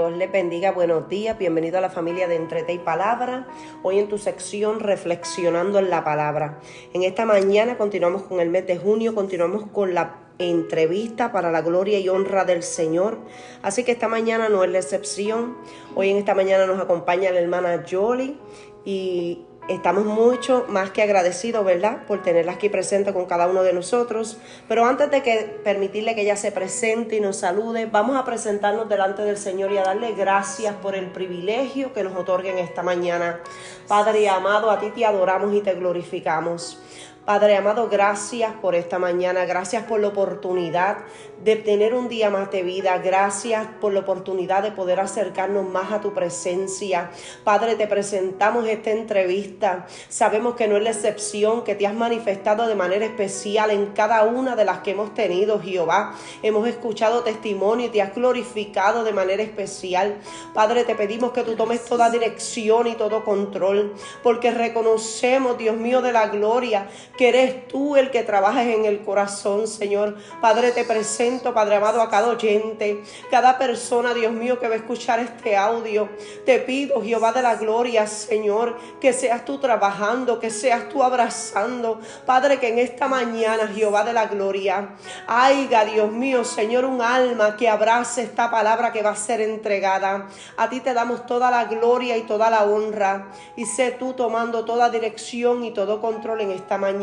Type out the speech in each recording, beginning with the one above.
Dios les bendiga, buenos días, bienvenido a la familia de Entre Té y Palabra. Hoy en tu sección Reflexionando en la Palabra. En esta mañana continuamos con el mes de junio, continuamos con la entrevista para la gloria y honra del Señor. Así que esta mañana no es la excepción. Hoy en esta mañana nos acompaña la hermana Yoli y estamos mucho más que agradecidos, ¿verdad?, por tenerla aquí presente con cada uno de nosotros. Pero antes de permitirle que ella se presente y nos salude, vamos a presentarnos delante del Señor y a darle gracias por el privilegio que nos otorga en esta mañana. Padre amado, a ti te adoramos y te glorificamos. Padre amado, gracias por esta mañana, gracias por la oportunidad de tener un día más de vida, gracias por la oportunidad de poder acercarnos más a tu presencia. Padre, te presentamos esta entrevista, sabemos que no es la excepción, que te has manifestado de manera especial en cada una de las que hemos tenido, Jehová. Hemos escuchado testimonio y te has glorificado de manera especial. Padre, te pedimos que tú tomes toda dirección y todo control, porque reconocemos, Dios mío de la gloria, que eres tú el que trabajas en el corazón, Señor. Padre, te presento, Padre amado, a cada oyente, cada persona, Dios mío, que va a escuchar este audio. Te pido, Jehová de la gloria, Señor, que seas tú trabajando, que seas tú abrazando. Padre, que en esta mañana, Jehová de la gloria, haya, Dios mío, Señor, un alma que abrace esta palabra que va a ser entregada. A ti te damos toda la gloria y toda la honra, y sé tú tomando toda dirección y todo control en esta mañana.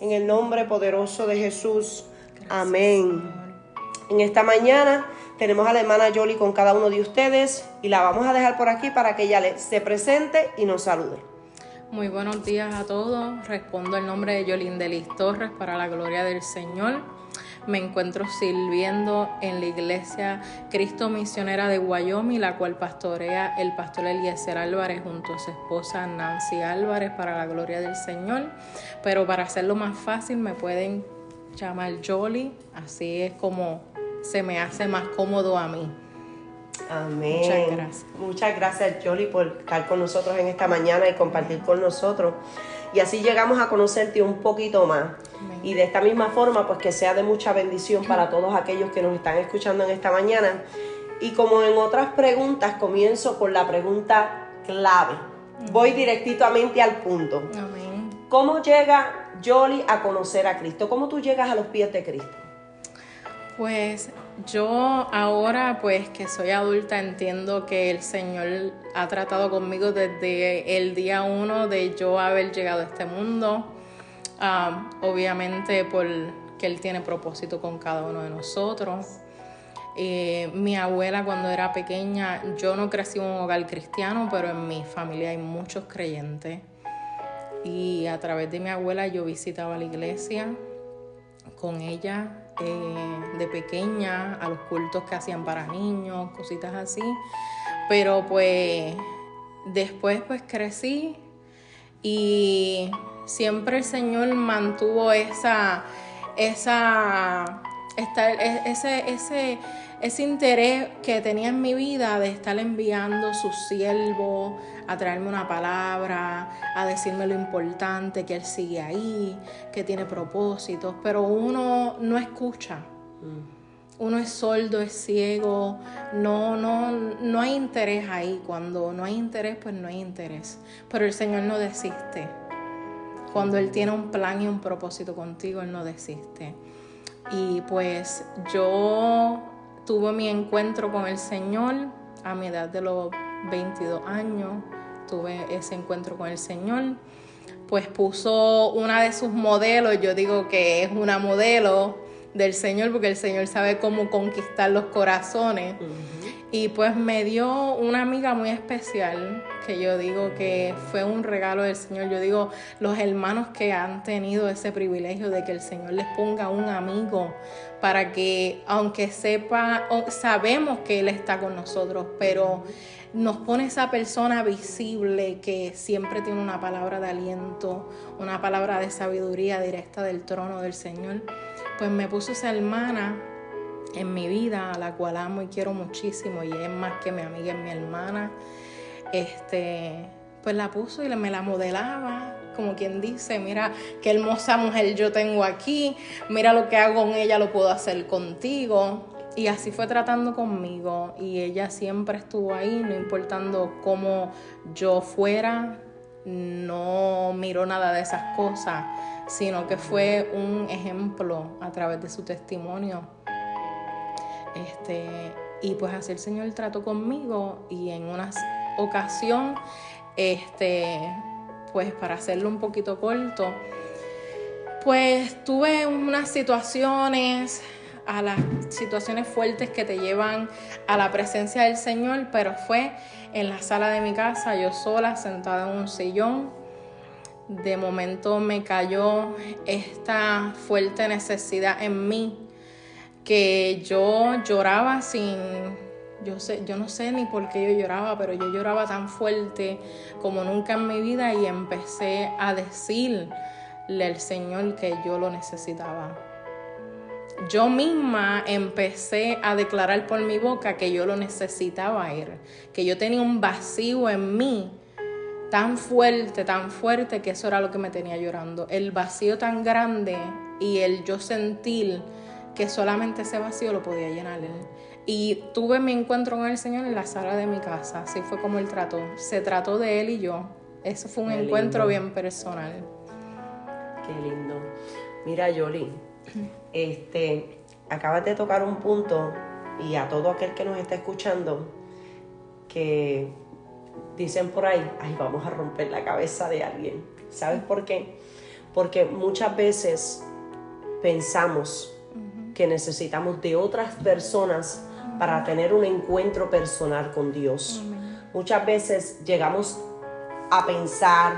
En el nombre poderoso de Jesús. Gracias, amén. Señor. En esta mañana tenemos a la hermana Yoli con cada uno de ustedes y la vamos a dejar por aquí para que ella se presente y nos salude. Muy buenos días a todos. Respondo el nombre de Yolindelis Torres para la gloria del Señor. Me encuentro sirviendo en la iglesia Cristo Misionera de Wyoming, la cual pastorea el pastor Eliezer Álvarez junto a su esposa Nancy Álvarez para la gloria del Señor. Pero para hacerlo más fácil me pueden llamar Yoli, así es como se me hace más cómodo a mí. Amén. Muchas gracias. Muchas gracias, Yoli, por estar con nosotros en esta mañana y compartir con nosotros. Y así llegamos a conocerte un poquito más. Amén. Y de esta misma forma, pues que sea de mucha bendición para todos aquellos que nos están escuchando en esta mañana. Y como en otras preguntas, comienzo por la pregunta clave. Voy directamente al punto. Amén. ¿Cómo llega Yoli a conocer a Cristo? ¿Cómo tú llegas a los pies de Cristo? Pues yo ahora, pues que soy adulta, entiendo que el Señor ha tratado conmigo desde el día 1 de yo haber llegado a este mundo. Obviamente porque Él tiene propósito con cada uno de nosotros. Mi abuela, cuando era pequeña, yo no crecí en un hogar cristiano, pero en mi familia hay muchos creyentes. Y a través de mi abuela yo visitaba la iglesia con ella de pequeña, a los cultos que hacían para niños, cositas así. Pero pues después pues crecí y siempre el Señor mantuvo ese interés que tenía en mi vida de estar enviando sus siervos a traerme una palabra, a decirme lo importante, que Él sigue ahí, que tiene propósitos, pero uno no escucha. Uno es sordo, es ciego, no hay interés ahí. Cuando no hay interés, pues no hay interés. Pero el Señor no desiste. Cuando Él tiene un plan y un propósito contigo, Él no desiste. Y pues yo tuve mi encuentro con el Señor a mi edad de los 22 años. Tuve ese encuentro con el Señor. Pues puso una de sus modelos, yo digo que es una modelo del Señor, porque el Señor sabe cómo conquistar los corazones. Y pues me dio una amiga muy especial, que yo digo que fue un regalo del Señor. Yo digo, los hermanos que han tenido ese privilegio de que el Señor les ponga un amigo para que, aunque sabemos que Él está con nosotros, pero nos pone esa persona visible que siempre tiene una palabra de aliento, una palabra de sabiduría directa del trono del Señor. Pues me puso esa hermana en mi vida, a la cual amo y quiero muchísimo, y es más que mi amiga, es mi hermana. Pues la puso y me la modelaba, como quien dice, mira qué hermosa mujer yo tengo aquí, mira lo que hago con ella, lo puedo hacer contigo. Y así fue tratando conmigo, y ella siempre estuvo ahí, no importando cómo yo fuera, no miró nada de esas cosas, sino que fue un ejemplo a través de su testimonio. Y pues así el Señor trató conmigo, y en una ocasión, pues para hacerlo un poquito corto, pues tuve unas situaciones, a las situaciones fuertes que te llevan a la presencia del Señor, pero fue en la sala de mi casa, yo sola, sentada en un sillón. De momento me cayó esta fuerte necesidad en mí, que yo lloraba yo no sé ni por qué yo lloraba, pero yo lloraba tan fuerte como nunca en mi vida, y empecé a decirle al Señor que yo lo necesitaba. Yo misma empecé a declarar por mi boca que yo lo necesitaba a Él, que yo tenía un vacío en mí tan fuerte, que eso era lo que me tenía llorando. El vacío tan grande, y el yo sentir que solamente ese vacío lo podía llenar Él. Y tuve mi encuentro con el Señor en la sala de mi casa. Así fue como Él trató. Se trató de Él y yo. Eso fue un encuentro bien personal. Qué lindo. Mira, Yoli, acabas de tocar un punto, y a todo aquel que nos está escuchando, que dicen por ahí, ay, vamos a romper la cabeza de alguien. ¿Sabes por qué? Porque muchas veces pensamos que necesitamos de otras personas para tener un encuentro personal con Dios. Muchas veces llegamos a pensar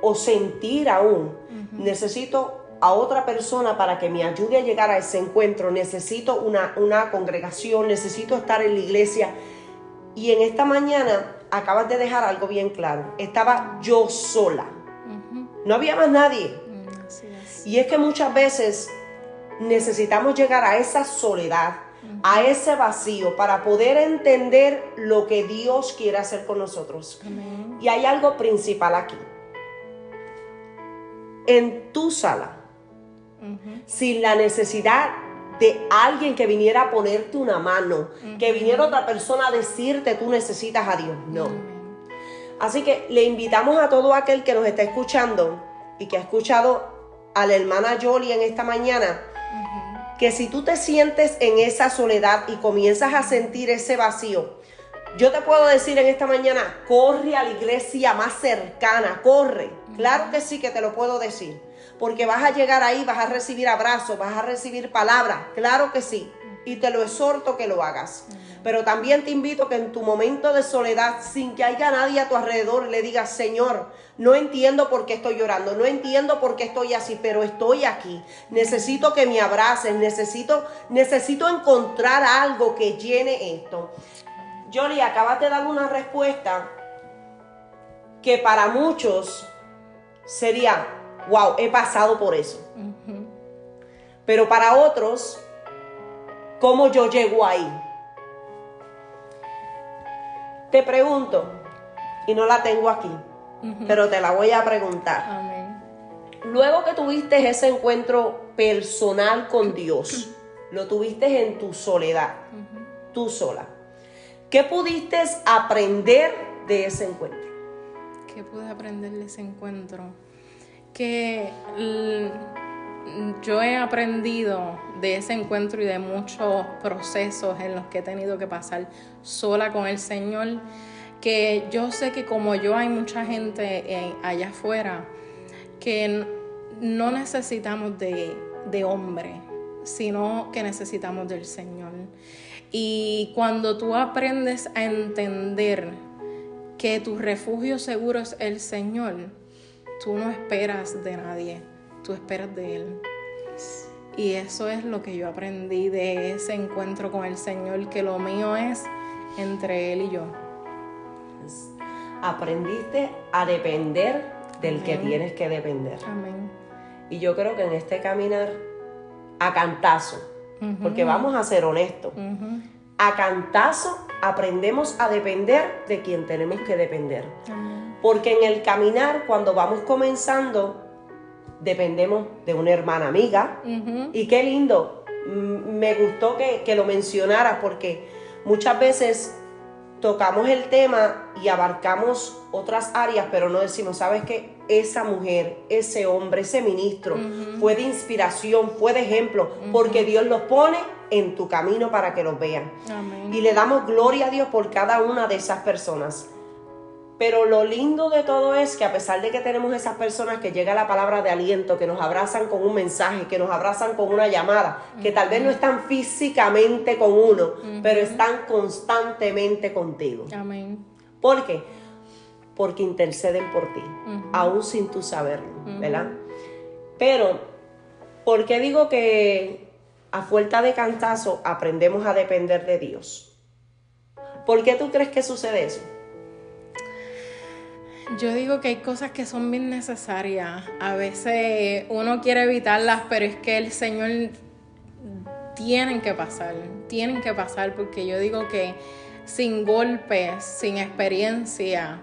o sentir aún, necesito a otra persona para que me ayude a llegar a ese encuentro, necesito una congregación, necesito estar en la iglesia. Y en esta mañana acabas de dejar algo bien claro. Estaba yo sola. No había más nadie. Así es. Y es que muchas veces necesitamos llegar a esa soledad, a ese vacío, para poder entender lo que Dios quiere hacer con nosotros. Amén. Y hay algo principal aquí. En tu sala, sin la necesidad de alguien que viniera a ponerte una mano, que viniera otra persona a decirte tú necesitas a Dios, no. Así que le invitamos a todo aquel que nos está escuchando y que ha escuchado a la hermana Yoli en esta mañana, que si tú te sientes en esa soledad y comienzas a sentir ese vacío, yo te puedo decir en esta mañana, corre a la iglesia más cercana, corre. Claro que sí que te lo puedo decir, porque vas a llegar ahí, vas a recibir abrazos, vas a recibir palabras, claro que sí, y te lo exhorto que lo hagas. Pero también te invito que en tu momento de soledad, sin que haya nadie a tu alrededor, le digas, Señor, no entiendo por qué estoy llorando, no entiendo por qué estoy así, pero estoy aquí. Necesito que me abraces, necesito encontrar algo que llene esto. Yoli, acabas de dar una respuesta que para muchos sería, wow, he pasado por eso. Pero para otros, ¿cómo yo llego ahí? Te pregunto, y no la tengo aquí, pero te la voy a preguntar. Amén. Luego que tuviste ese encuentro personal con Dios, lo tuviste en tu soledad, tú sola. ¿Qué pudiste aprender de ese encuentro? ¿Qué pude aprender de ese encuentro? Que yo he aprendido de ese encuentro y de muchos procesos en los que he tenido que pasar sola con el Señor, que yo sé que como yo hay mucha gente allá afuera que no necesitamos de hombre, sino que necesitamos del Señor. Y cuando tú aprendes a entender que tu refugio seguro es el Señor, tú no esperas de nadie, tú esperas de Él. Y eso es lo que yo aprendí de ese encuentro con el Señor, que lo mío es entre Él y yo. Aprendiste a depender del que tienes que depender. Amén. Y yo creo que en este caminar, a cantazo, porque vamos a ser honestos, a cantazo aprendemos a depender de quien tenemos que depender. Amén. Porque en el caminar, cuando vamos comenzando, dependemos de una hermana amiga. Y qué lindo, me gustó que lo mencionaras porque muchas veces tocamos el tema y abarcamos otras áreas, pero no decimos, ¿sabes qué? Esa mujer, ese hombre, ese ministro fue de inspiración, fue de ejemplo, porque Dios los pone en tu camino para que los vean. Amén. Y le damos gloria a Dios por cada una de esas personas. Pero lo lindo de todo es que a pesar de que tenemos esas personas que llega la palabra de aliento, que nos abrazan con un mensaje, que nos abrazan con una llamada, que tal vez no están físicamente con uno, pero están constantemente contigo. Amén. ¿Por qué? Porque interceden por ti, aún sin tú saberlo, ¿verdad? Pero, ¿por qué digo que a fuerza de cantazo aprendemos a depender de Dios? ¿Por qué tú crees que sucede eso? Yo digo que hay cosas que son bien necesarias. A veces uno quiere evitarlas, pero es que el Señor tienen que pasar porque yo digo que sin golpes, sin experiencia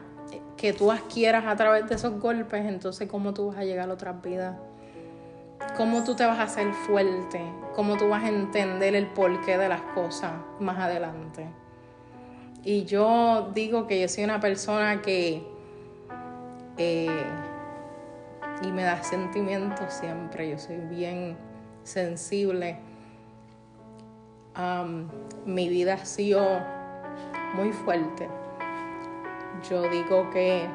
que tú adquieras a través de esos golpes, entonces ¿cómo tú vas a llegar a otras vidas? ¿Cómo tú te vas a hacer fuerte? ¿Cómo tú vas a entender el porqué de las cosas más adelante? Y yo digo que yo soy una persona que y me da sentimientos siempre. Yo soy bien sensible. Mi vida ha sido muy fuerte. Yo digo que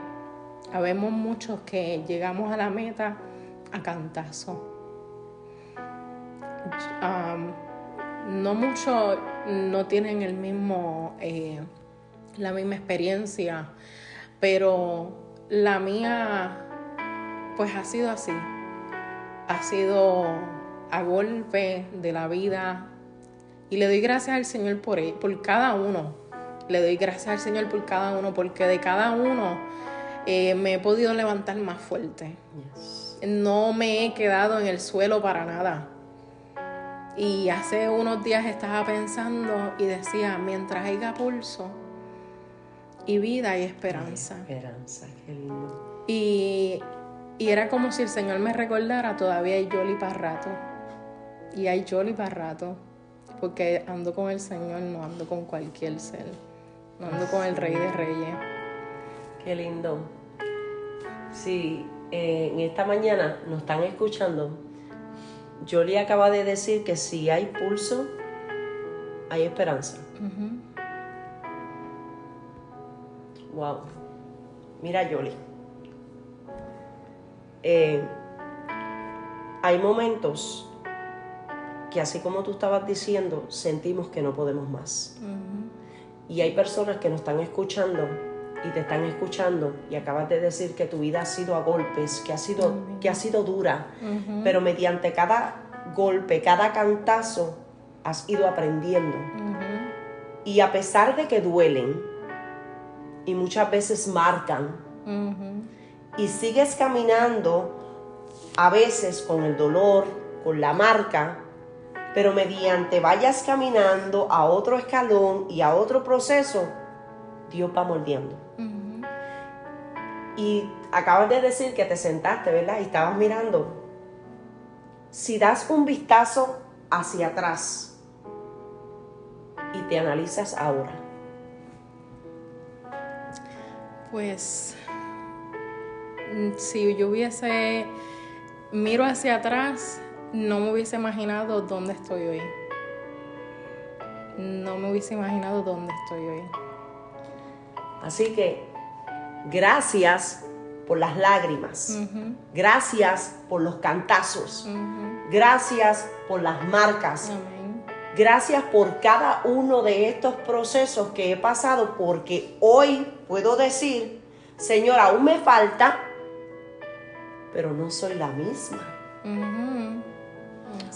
habemos muchos que llegamos a la meta a cantazo. No muchos no tienen la misma experiencia, pero la mía pues ha sido así. Ha sido a golpe de la vida. Y le doy gracias al Señor por cada uno. Le doy gracias al Señor por cada uno, porque de cada uno me he podido levantar más fuerte. Yes. No me he quedado en el suelo para nada. Y hace unos días estaba pensando y decía, mientras haya pulso y vida hay esperanza. Hay esperanza, qué lindo. Y era como si el Señor me recordara, todavía hay Yoli para rato. Y hay Yoli para rato. Porque ando con el Señor, no ando con cualquier ser. No ando con el Rey de Reyes. Qué lindo. Sí, en esta mañana nos están escuchando. Yoli acaba de decir que si hay pulso, hay esperanza. Wow. Mira, Yoli. Hay momentos que, así como tú estabas diciendo, sentimos que no podemos más. Y hay personas que nos están escuchando y te están escuchando y acabas de decir que tu vida ha sido a golpes, que ha sido dura, pero mediante cada golpe, cada cantazo, has ido aprendiendo. Y a pesar de que duelen y muchas veces marcan, y sigues caminando a veces con el dolor, con la marca, pero mediante vayas caminando a otro escalón y a otro proceso, Dios va moldeando. Y acabas de decir que te sentaste, ¿verdad? Y estabas mirando. Si das un vistazo hacia atrás y te analizas ahora. Pues, si yo miro hacia atrás, no me hubiese imaginado dónde estoy hoy. No me hubiese imaginado dónde estoy hoy. Así que, gracias por las lágrimas. Gracias por los cantazos. Gracias por las marcas. Amén. Gracias por cada uno de estos procesos que he pasado, porque hoy puedo decir, Señor, aún me falta, pero no soy la misma.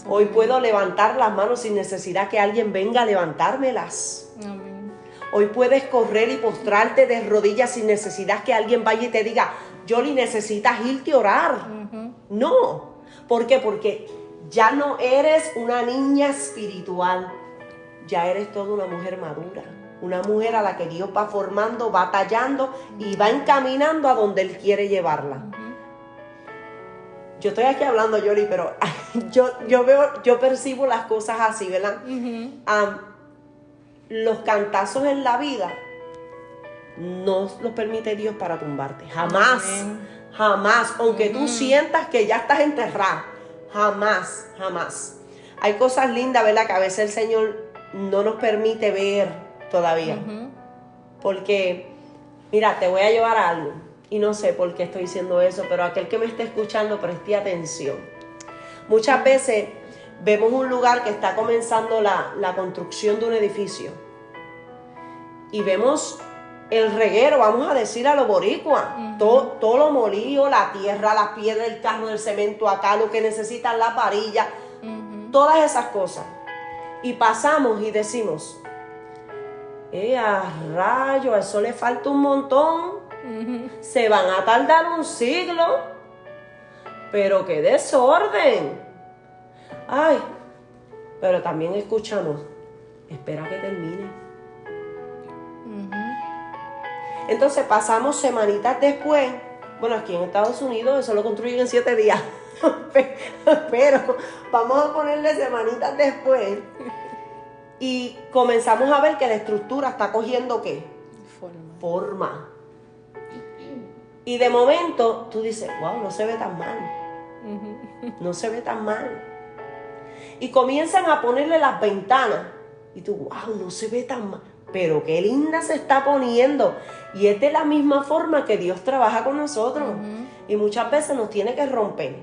Hoy puedo levantar las manos sin necesidad que alguien venga a levantármelas. Amén. Hoy puedes correr y postrarte de rodillas sin necesidad que alguien vaya y te diga, Yoli, necesitas irte a orar. No. ¿Por qué? Porque ya no eres una niña espiritual. Ya eres toda una mujer madura. Una mujer a la que Dios va formando, va tallando y va encaminando a donde Él quiere llevarla. Yo estoy aquí hablando, Yoli, pero yo percibo las cosas así, ¿verdad? Los cantazos en la vida no los permite Dios para tumbarte. Jamás. Amén. Jamás. Aunque tú sientas que ya estás enterrado. Jamás, jamás. Hay cosas lindas, ¿verdad? Que a veces el Señor no nos permite ver todavía. Porque, mira, te voy a llevar a algo. Y no sé por qué estoy diciendo eso, pero aquel que me esté escuchando, preste atención. Muchas veces vemos un lugar que está comenzando la construcción de un edificio. Y vemos el reguero, vamos a decir a lo boricua. Todo lo molido, la tierra, las piedras, el carro del cemento acá, lo que necesitan, la varilla. Todas esas cosas. Y pasamos y decimos, a rayo, a eso le falta un montón. Se van a tardar un siglo. Pero qué desorden. Ay, pero también escuchamos, espera que termine. Entonces pasamos semanitas después. Bueno, aquí en Estados Unidos eso lo construyen en 7 días. Pero vamos a ponerle semanitas después. Y comenzamos a ver que la estructura está cogiendo ¿qué? Forma. Y de momento tú dices, wow, no se ve tan mal. No se ve tan mal. Y comienzan a ponerle las ventanas. Y tú, wow, no se ve tan mal. Pero qué linda se está poniendo. Y es de la misma forma que Dios trabaja con nosotros. Y muchas veces nos tiene que romper.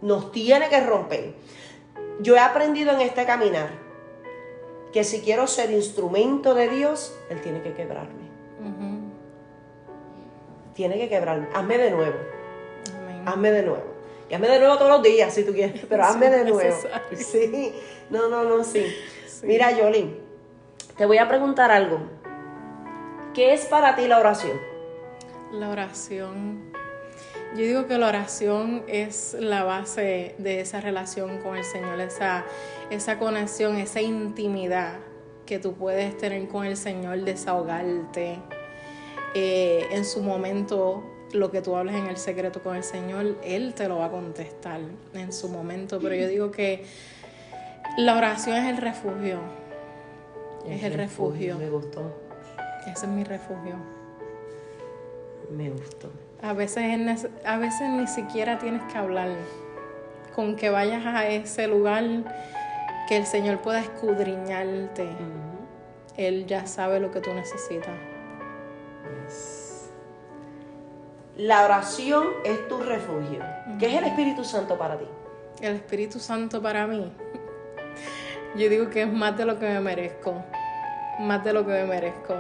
Nos tiene que romper. Yo he aprendido en este caminar que si quiero ser instrumento de Dios, Él tiene que quebrarme. Tiene que quebrarme. Hazme de nuevo. Amén. Hazme de nuevo. Y hazme de nuevo todos los días si tú quieres, pero hazme de nuevo. Sí. No, sí. Mira, Yoli, te voy a preguntar algo. ¿Qué es para ti la oración? La oración. Yo digo que la oración es la base de esa relación con el Señor, esa conexión, esa intimidad que tú puedes tener con el Señor, desahogarte. En su momento, lo que tú hables en el secreto con el Señor, Él te lo va a contestar en su momento. Pero yo digo que la oración es el refugio. Es el refugio. Me gustó. Ese es mi refugio. Me gustó. A veces ni siquiera tienes que hablar. Con que vayas a ese lugar, que el Señor pueda escudriñarte. Él ya sabe lo que tú necesitas. La oración es tu refugio. ¿Qué es el Espíritu Santo para ti? El Espíritu Santo para mí, yo digo que es más de lo que me merezco. Más de lo que me merezco.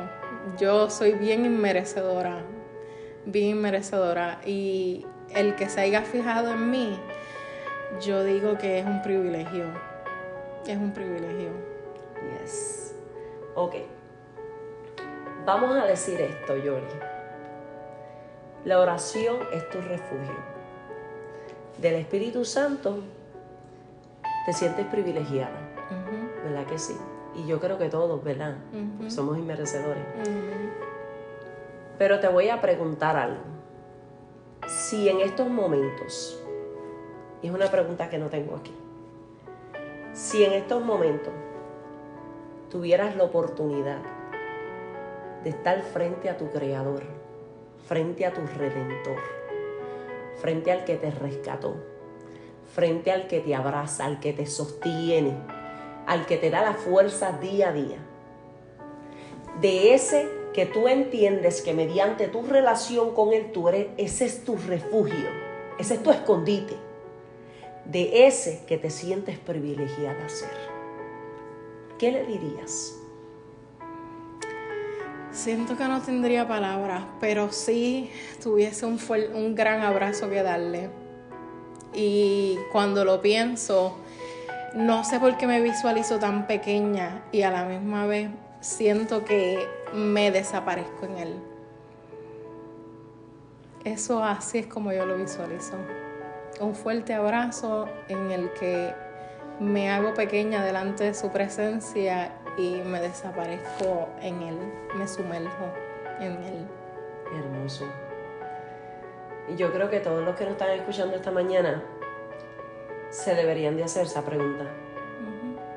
Yo soy bien inmerecedora. Y el que se haya fijado en mí, yo digo que es un privilegio. Es un privilegio. Yes. Ok. Vamos a decir esto, Yoli. La oración es tu refugio. Del Espíritu Santo te sientes privilegiada. ¿Verdad que sí? Y yo creo que todos, ¿verdad? Porque somos inmerecedores. Pero te voy a preguntar algo. Si en estos momentos, y es una pregunta que no tengo aquí, si en estos momentos tuvieras la oportunidad de estar frente a tu Creador, frente a tu Redentor, frente al que te rescató, frente al que te abraza, al que te sostiene, al que te da la fuerza día a día, de ese que tú entiendes que mediante tu relación con Él, ese es tu refugio, ese es tu escondite, de ese que te sientes privilegiada a ser, ¿qué le dirías? Siento que no tendría palabras, pero sí tuviese un gran abrazo que darle. Y cuando lo pienso, no sé por qué me visualizo tan pequeña y a la misma vez siento que me desaparezco en Él. Eso así es como yo lo visualizo. Un fuerte abrazo en el que me hago pequeña delante de su presencia y me desaparezco en Él, me sumerjo en Él. Hermoso. Y yo creo que todos los que nos están escuchando esta mañana se deberían de hacer esa pregunta.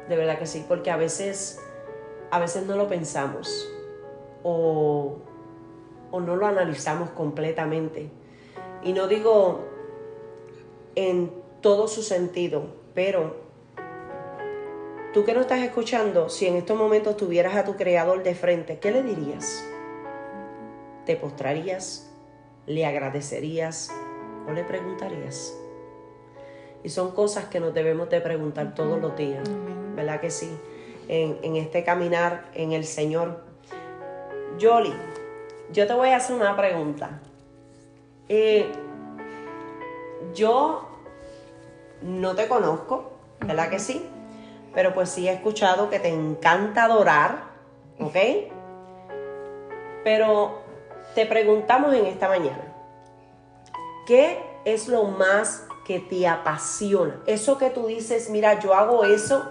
De verdad que sí, porque a veces no lo pensamos o no lo analizamos completamente. Y no digo en todo su sentido, pero tú que no estás escuchando, si en estos momentos tuvieras a tu Creador de frente, ¿qué le dirías? ¿Te postrarías? ¿Le agradecerías? ¿O le preguntarías? Y son cosas que nos debemos de preguntar todos los días, ¿verdad que sí? En este caminar en el Señor. Yoli, yo te voy a hacer una pregunta. Yo no te conozco, ¿verdad que sí? Pero pues sí he escuchado que te encanta adorar, ¿ok? Pero te preguntamos en esta mañana, ¿qué es lo más que te apasiona? Eso que tú dices, mira, yo hago eso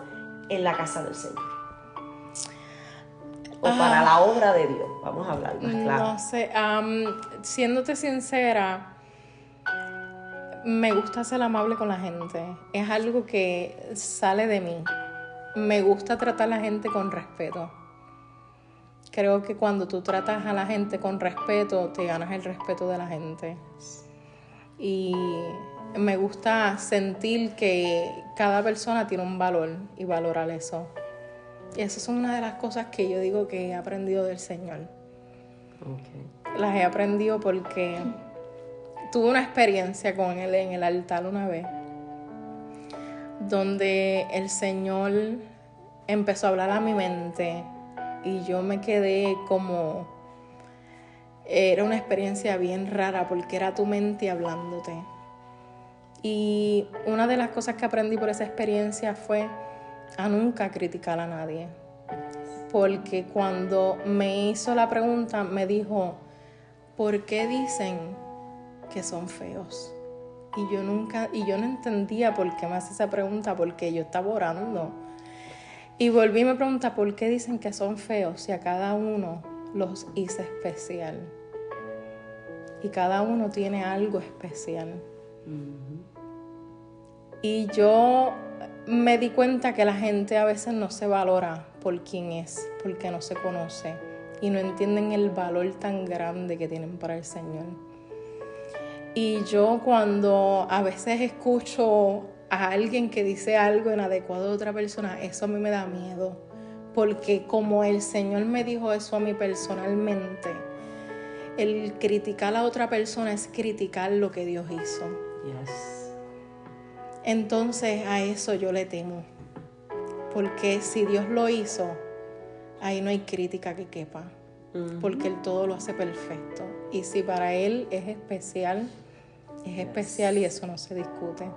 en la casa del Señor. O para la obra de Dios, vamos a hablar más claro. No sé, siéndote sincera, me gusta ser amable con la gente. Es algo que sale de mí. Me gusta tratar a la gente con respeto. Creo que cuando tú tratas a la gente con respeto, te ganas el respeto de la gente. Y me gusta sentir que cada persona tiene un valor y valorar eso. Y esas son una de las cosas que yo digo que he aprendido del Señor. Okay. Las he aprendido porque tuve una experiencia con Él en el altar una vez, donde el Señor empezó a hablar a mi mente y yo me quedé como... Era una experiencia bien rara porque era tu mente hablándote. Y una de las cosas que aprendí por esa experiencia fue a nunca criticar a nadie. Porque cuando me hizo la pregunta, me dijo, ¿por qué dicen que son feos? Y yo no entendía por qué me hace esa pregunta, porque yo estaba orando. Y volví y me pregunta, ¿por qué dicen que son feos si a cada uno los hice especial? Y cada uno tiene algo especial. Y yo me di cuenta que la gente a veces no se valora por quién es, porque no se conoce y no entienden el valor tan grande que tienen para el Señor. Y yo cuando a veces escucho a alguien que dice algo inadecuado de otra persona, eso a mí me da miedo, porque como el Señor me dijo eso a mí personalmente, el criticar a otra persona es criticar lo que Dios hizo. Yes. Entonces a eso yo le temo, porque si Dios lo hizo, ahí no hay crítica que quepa, porque Él todo lo hace perfecto. Y si para Él es especial, es especial y eso no se discute.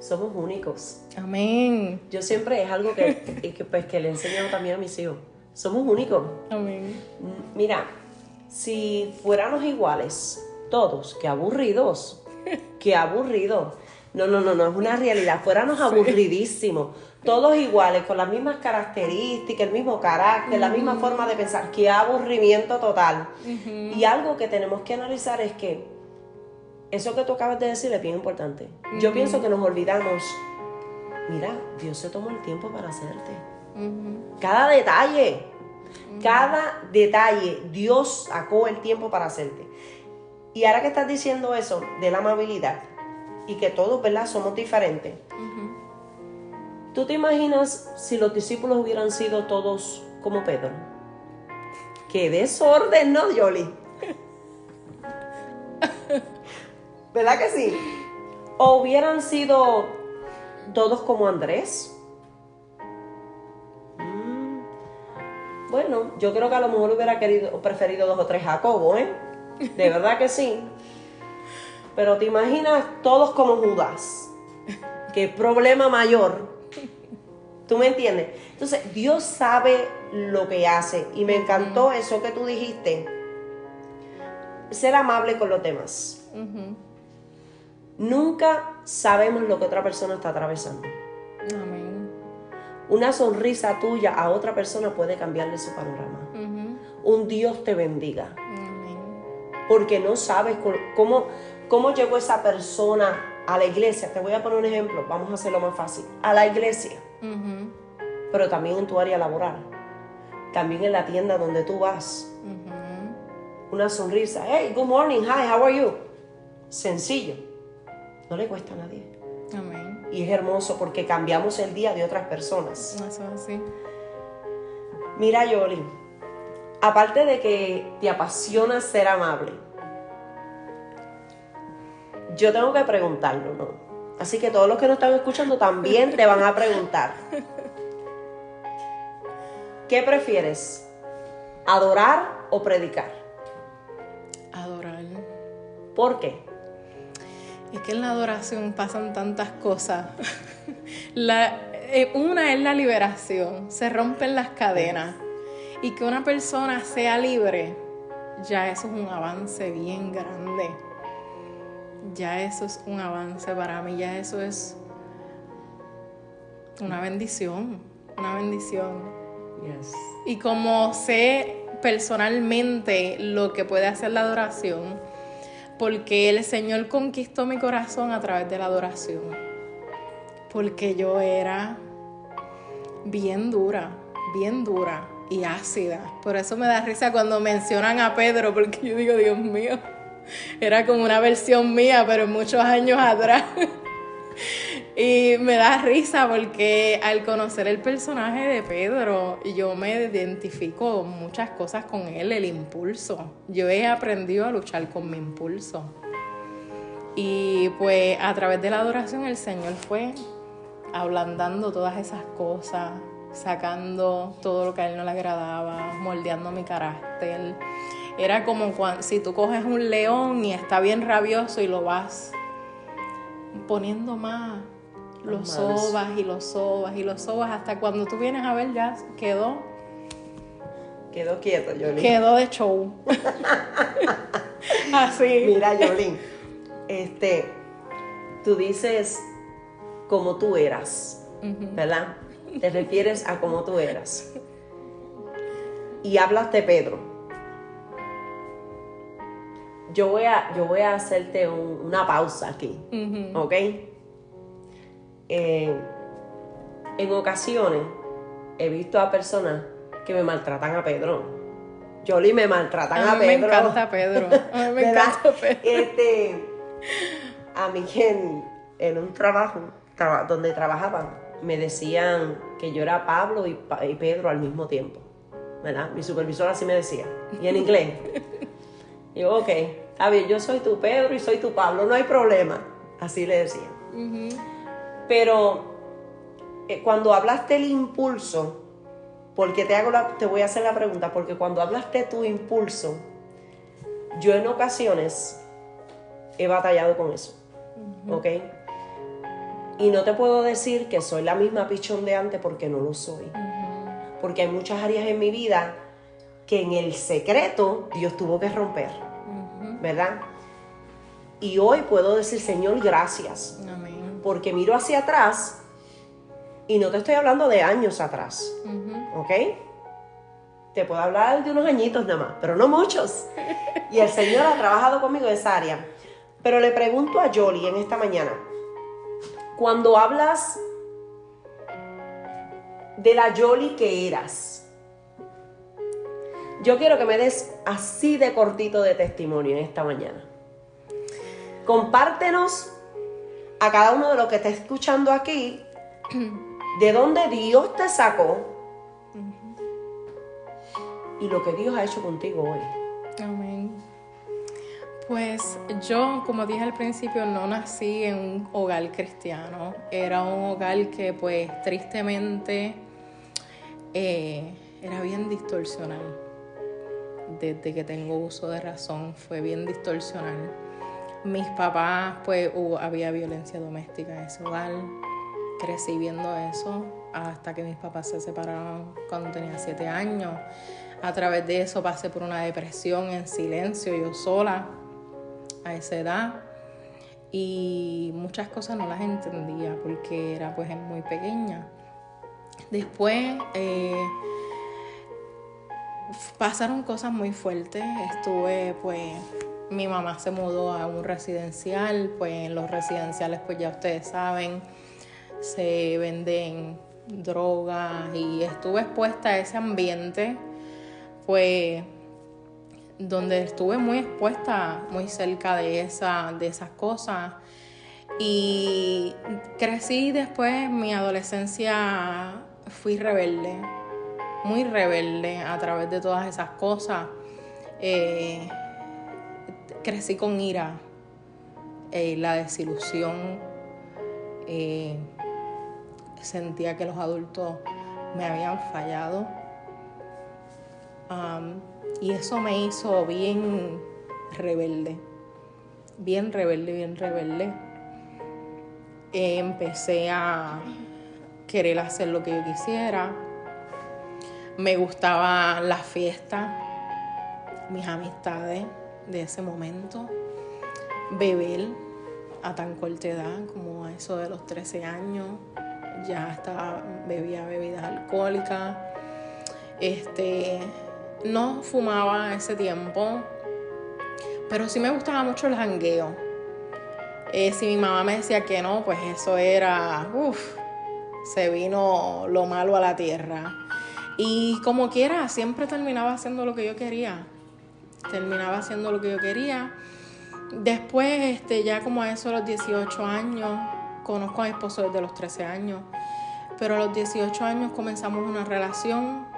Somos únicos. Amén. Yo siempre es algo que le he enseñado también a mis hijos. Somos únicos. Amén. Mira, si fuéramos iguales, todos, qué aburridos. Qué aburrido. No, es una realidad. Fuéramos aburridísimos. Todos iguales, con las mismas características, el mismo carácter, la misma forma de pensar. Qué aburrimiento total. Y algo que tenemos que analizar es que eso que tú acabas de decir es bien importante. Yo pienso que nos olvidamos. Mira, Dios se tomó el tiempo para hacerte. Cada detalle, Dios sacó el tiempo para hacerte. Y ahora que estás diciendo eso de la amabilidad y que todos, ¿verdad?, somos diferentes. ¿Tú te imaginas si los discípulos hubieran sido todos como Pedro? ¡Qué desorden!, ¿no, Yoli? ¿Verdad que sí? ¿O hubieran sido todos como Andrés? Bueno, yo creo que a lo mejor hubiera preferido 2 o 3 Jacobo, ¿eh? De verdad que sí. Pero te imaginas todos como Judas. Qué problema mayor. ¿Tú me entiendes? Entonces, Dios sabe lo que hace. Y me encantó eso que tú dijiste. Ser amable con los demás. Nunca sabemos lo que otra persona está atravesando. Amén. Una sonrisa tuya a otra persona puede cambiarle su panorama. Un Dios te bendiga. Porque no sabes cómo llegó esa persona a la iglesia, te voy a poner un ejemplo, vamos a hacerlo más fácil, a la iglesia, pero también en tu área laboral, también en la tienda donde tú vas, una sonrisa, hey, good morning, hi, how are you? Sencillo, no le cuesta a nadie. Amén. Y es hermoso porque cambiamos el día de otras personas. Eso es así. Mira, Yoli, aparte de que te apasiona ser amable, yo tengo que preguntarlo, ¿no? Así que todos los que nos están escuchando también te van a preguntar. ¿Qué prefieres? ¿Adorar o predicar? Adorar. ¿Por qué? Es que en la adoración pasan tantas cosas. Una es la liberación, se rompen las cadenas. Y que una persona sea libre, ya eso es un avance bien grande. Ya eso es un avance para mí, ya eso es una bendición, una bendición. Yes. Y como sé personalmente lo que puede hacer la adoración, porque el Señor conquistó mi corazón a través de la adoración, porque yo era bien dura y ácida. Por eso me da risa cuando mencionan a Pedro, porque yo digo, Dios mío, era como una versión mía, pero muchos años atrás. Y me da risa porque al conocer el personaje de Pedro, yo me identifico muchas cosas con él, el impulso. Yo he aprendido a luchar con mi impulso. Y pues a través de la adoración el Señor fue ablandando todas esas cosas, sacando todo lo que a él no le agradaba, moldeando mi carácter. Era como si tú coges un león y está bien rabioso y lo vas poniendo más, lo sobas y lo sobas y lo sobas hasta cuando tú vienes a ver ya quedó quieto, Yoli. Quedó de show. Así. Mira, Yoli, tú dices como tú eras, ¿verdad? Te refieres a como tú eras. Y hablas de Pedro. Yo voy a hacerte una pausa aquí, ¿ok? En ocasiones he visto a personas que me maltratan a Pedro. Yoli, me maltratan a Pedro. Me encanta Pedro. A mí me encanta Pedro. A mí en un trabajo donde trabajaba, me decían que yo era Pablo y Pedro al mismo tiempo, ¿verdad? Mi supervisor así me decía, y en inglés. Y yo, ok, está bien, yo soy tu Pedro y soy tu Pablo, no hay problema. Así le decía. Pero cuando hablaste del impulso, porque te voy a hacer la pregunta, porque cuando hablaste de tu impulso, yo en ocasiones he batallado con eso, ¿ok? Y no te puedo decir que soy la misma pichón de antes porque no lo soy. Porque hay muchas áreas en mi vida que en el secreto Dios tuvo que romper, ¿verdad? Y hoy puedo decir, Señor, gracias. Amén. Porque miro hacia atrás y no te estoy hablando de años atrás, ¿ok? Te puedo hablar de unos añitos nada más, pero no muchos. Y el Señor ha trabajado conmigo en esa área. Pero le pregunto a Yoli en esta mañana, cuando hablas de la Yoli que eras, yo quiero que me des así de cortito de testimonio en esta mañana. Compártenos a cada uno de los que está escuchando aquí de dónde Dios te sacó y lo que Dios ha hecho contigo hoy. Amén. Pues yo, como dije al principio, no nací en un hogar cristiano. Era un hogar que, pues, tristemente era bien distorsional. Desde que tengo uso de razón, fue bien distorsional. Mis papás, pues, había violencia doméstica en ese hogar. Crecí viendo eso hasta que mis papás se separaron cuando tenía 7 años. A través de eso pasé por una depresión en silencio, yo sola, a esa edad. Y muchas cosas no las entendía porque era, pues, muy pequeña. Después pasaron cosas muy fuertes. Estuve, pues, mi mamá se mudó a un residencial, pues en los residenciales, pues ya ustedes saben, se venden drogas y estuve expuesta a ese ambiente, pues donde estuve muy expuesta, muy cerca de esas cosas. Y crecí después, mi adolescencia, fui rebelde, muy rebelde a través de todas esas cosas. Crecí con ira, la desilusión, sentía que los adultos me habían fallado. Y eso me hizo bien rebelde. Empecé a querer hacer lo que yo quisiera. Me gustaban las fiestas, mis amistades de ese momento, beber a tan corta edad como a eso de los 13 años. Ya bebía bebidas alcohólicas. No fumaba ese tiempo, pero sí me gustaba mucho el jangueo. Si mi mamá me decía que no, pues eso era, se vino lo malo a la tierra. Y como quiera, siempre terminaba haciendo lo que yo quería. Después, ya como a eso de los 18 años, conozco a mi esposo desde los 13 años, pero a los 18 años comenzamos una relación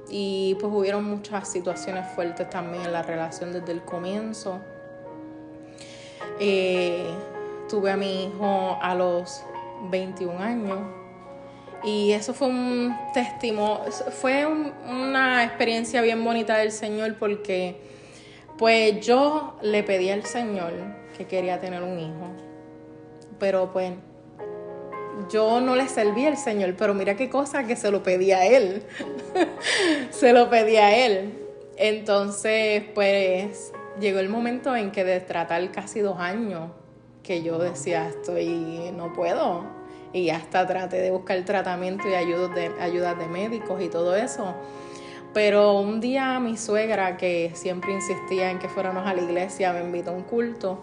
y pues hubieron muchas situaciones fuertes también en la relación desde el comienzo. Tuve a mi hijo a los 21 años y eso fue un testimonio, fue una experiencia bien bonita del Señor, porque pues yo le pedí al Señor que quería tener un hijo, pero pues yo no le serví al Señor, pero mira qué cosa, que se lo pedí a Él. Entonces, pues, llegó el momento en que de tratar casi 2 años, que yo decía, no puedo. Y hasta traté de buscar tratamiento y ayudas de médicos y todo eso. Pero un día mi suegra, que siempre insistía en que fuéramos a la iglesia, me invitó a un culto.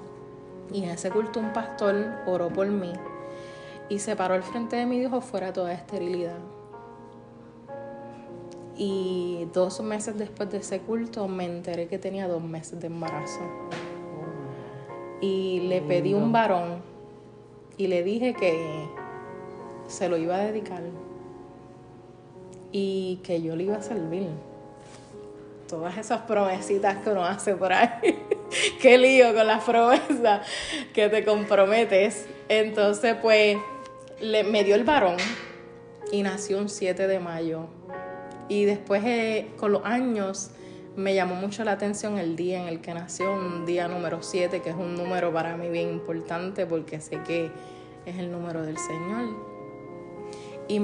Y en ese culto un pastor oró por mí y se paró al frente de mí y dijo, fuera toda esterilidad. Y 2 meses después de ese culto me enteré que tenía 2 meses de embarazo. Y le pedí un varón y le dije que se lo iba a dedicar y que yo le iba a servir. Todas esas promesitas que uno hace por ahí. Qué lío con las promesas, que te comprometes. Entonces, pues, me dio el varón y nació un 7 de mayo. Y después, con los años, me llamó mucho la atención el día en el que nació, un día número 7, que es un número para mí bien importante porque sé que es el número del Señor. Y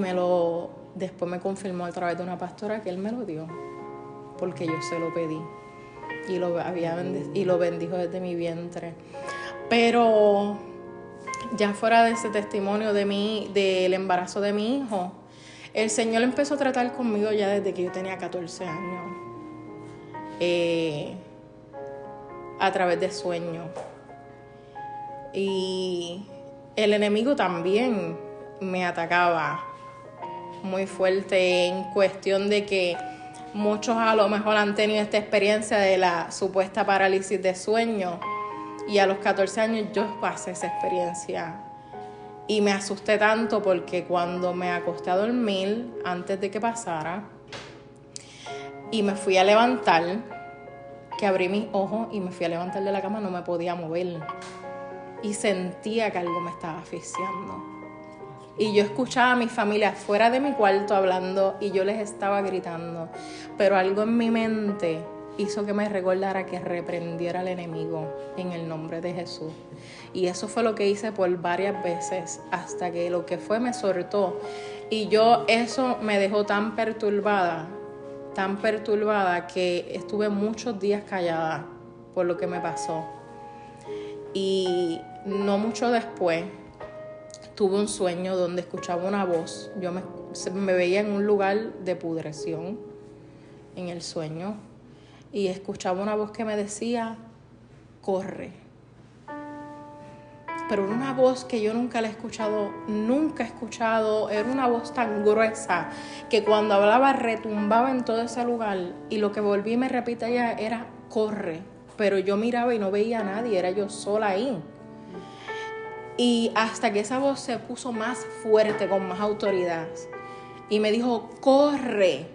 después me confirmó a través de una pastora que Él me lo dio, porque yo se lo pedí y lo bendijo desde mi vientre. Pero ya fuera de ese testimonio del embarazo de mi hijo, el Señor empezó a tratar conmigo ya desde que yo tenía 14 años, a través de sueños. Y el enemigo también me atacaba muy fuerte, en cuestión de que muchos a lo mejor han tenido esta experiencia de la supuesta parálisis de sueño, y a los 14 años yo pasé esa experiencia y me asusté tanto, porque cuando me acosté a dormir antes de que pasara y me fui a levantar, que abrí mis ojos y me fui a levantar de la cama, no me podía mover y sentía que algo me estaba asfixiando. Y yo escuchaba a mi familia fuera de mi cuarto hablando y yo les estaba gritando. Pero algo en mi mente hizo que me recordara que reprendiera al enemigo en el nombre de Jesús. Y eso fue lo que hice por varias veces, hasta que lo que fue me soltó. Y eso me dejó tan perturbada, que estuve muchos días callada por lo que me pasó. Y no mucho después, tuve un sueño donde escuchaba una voz. Yo me veía en un lugar de pudrición en el sueño y escuchaba una voz que me decía, corre. Pero era una voz que yo nunca he escuchado, era una voz tan gruesa que cuando hablaba retumbaba en todo ese lugar, y lo que volví y me repetía era corre, pero yo miraba y no veía a nadie, era yo sola ahí. Y hasta que esa voz se puso más fuerte, con más autoridad, y me dijo, corre.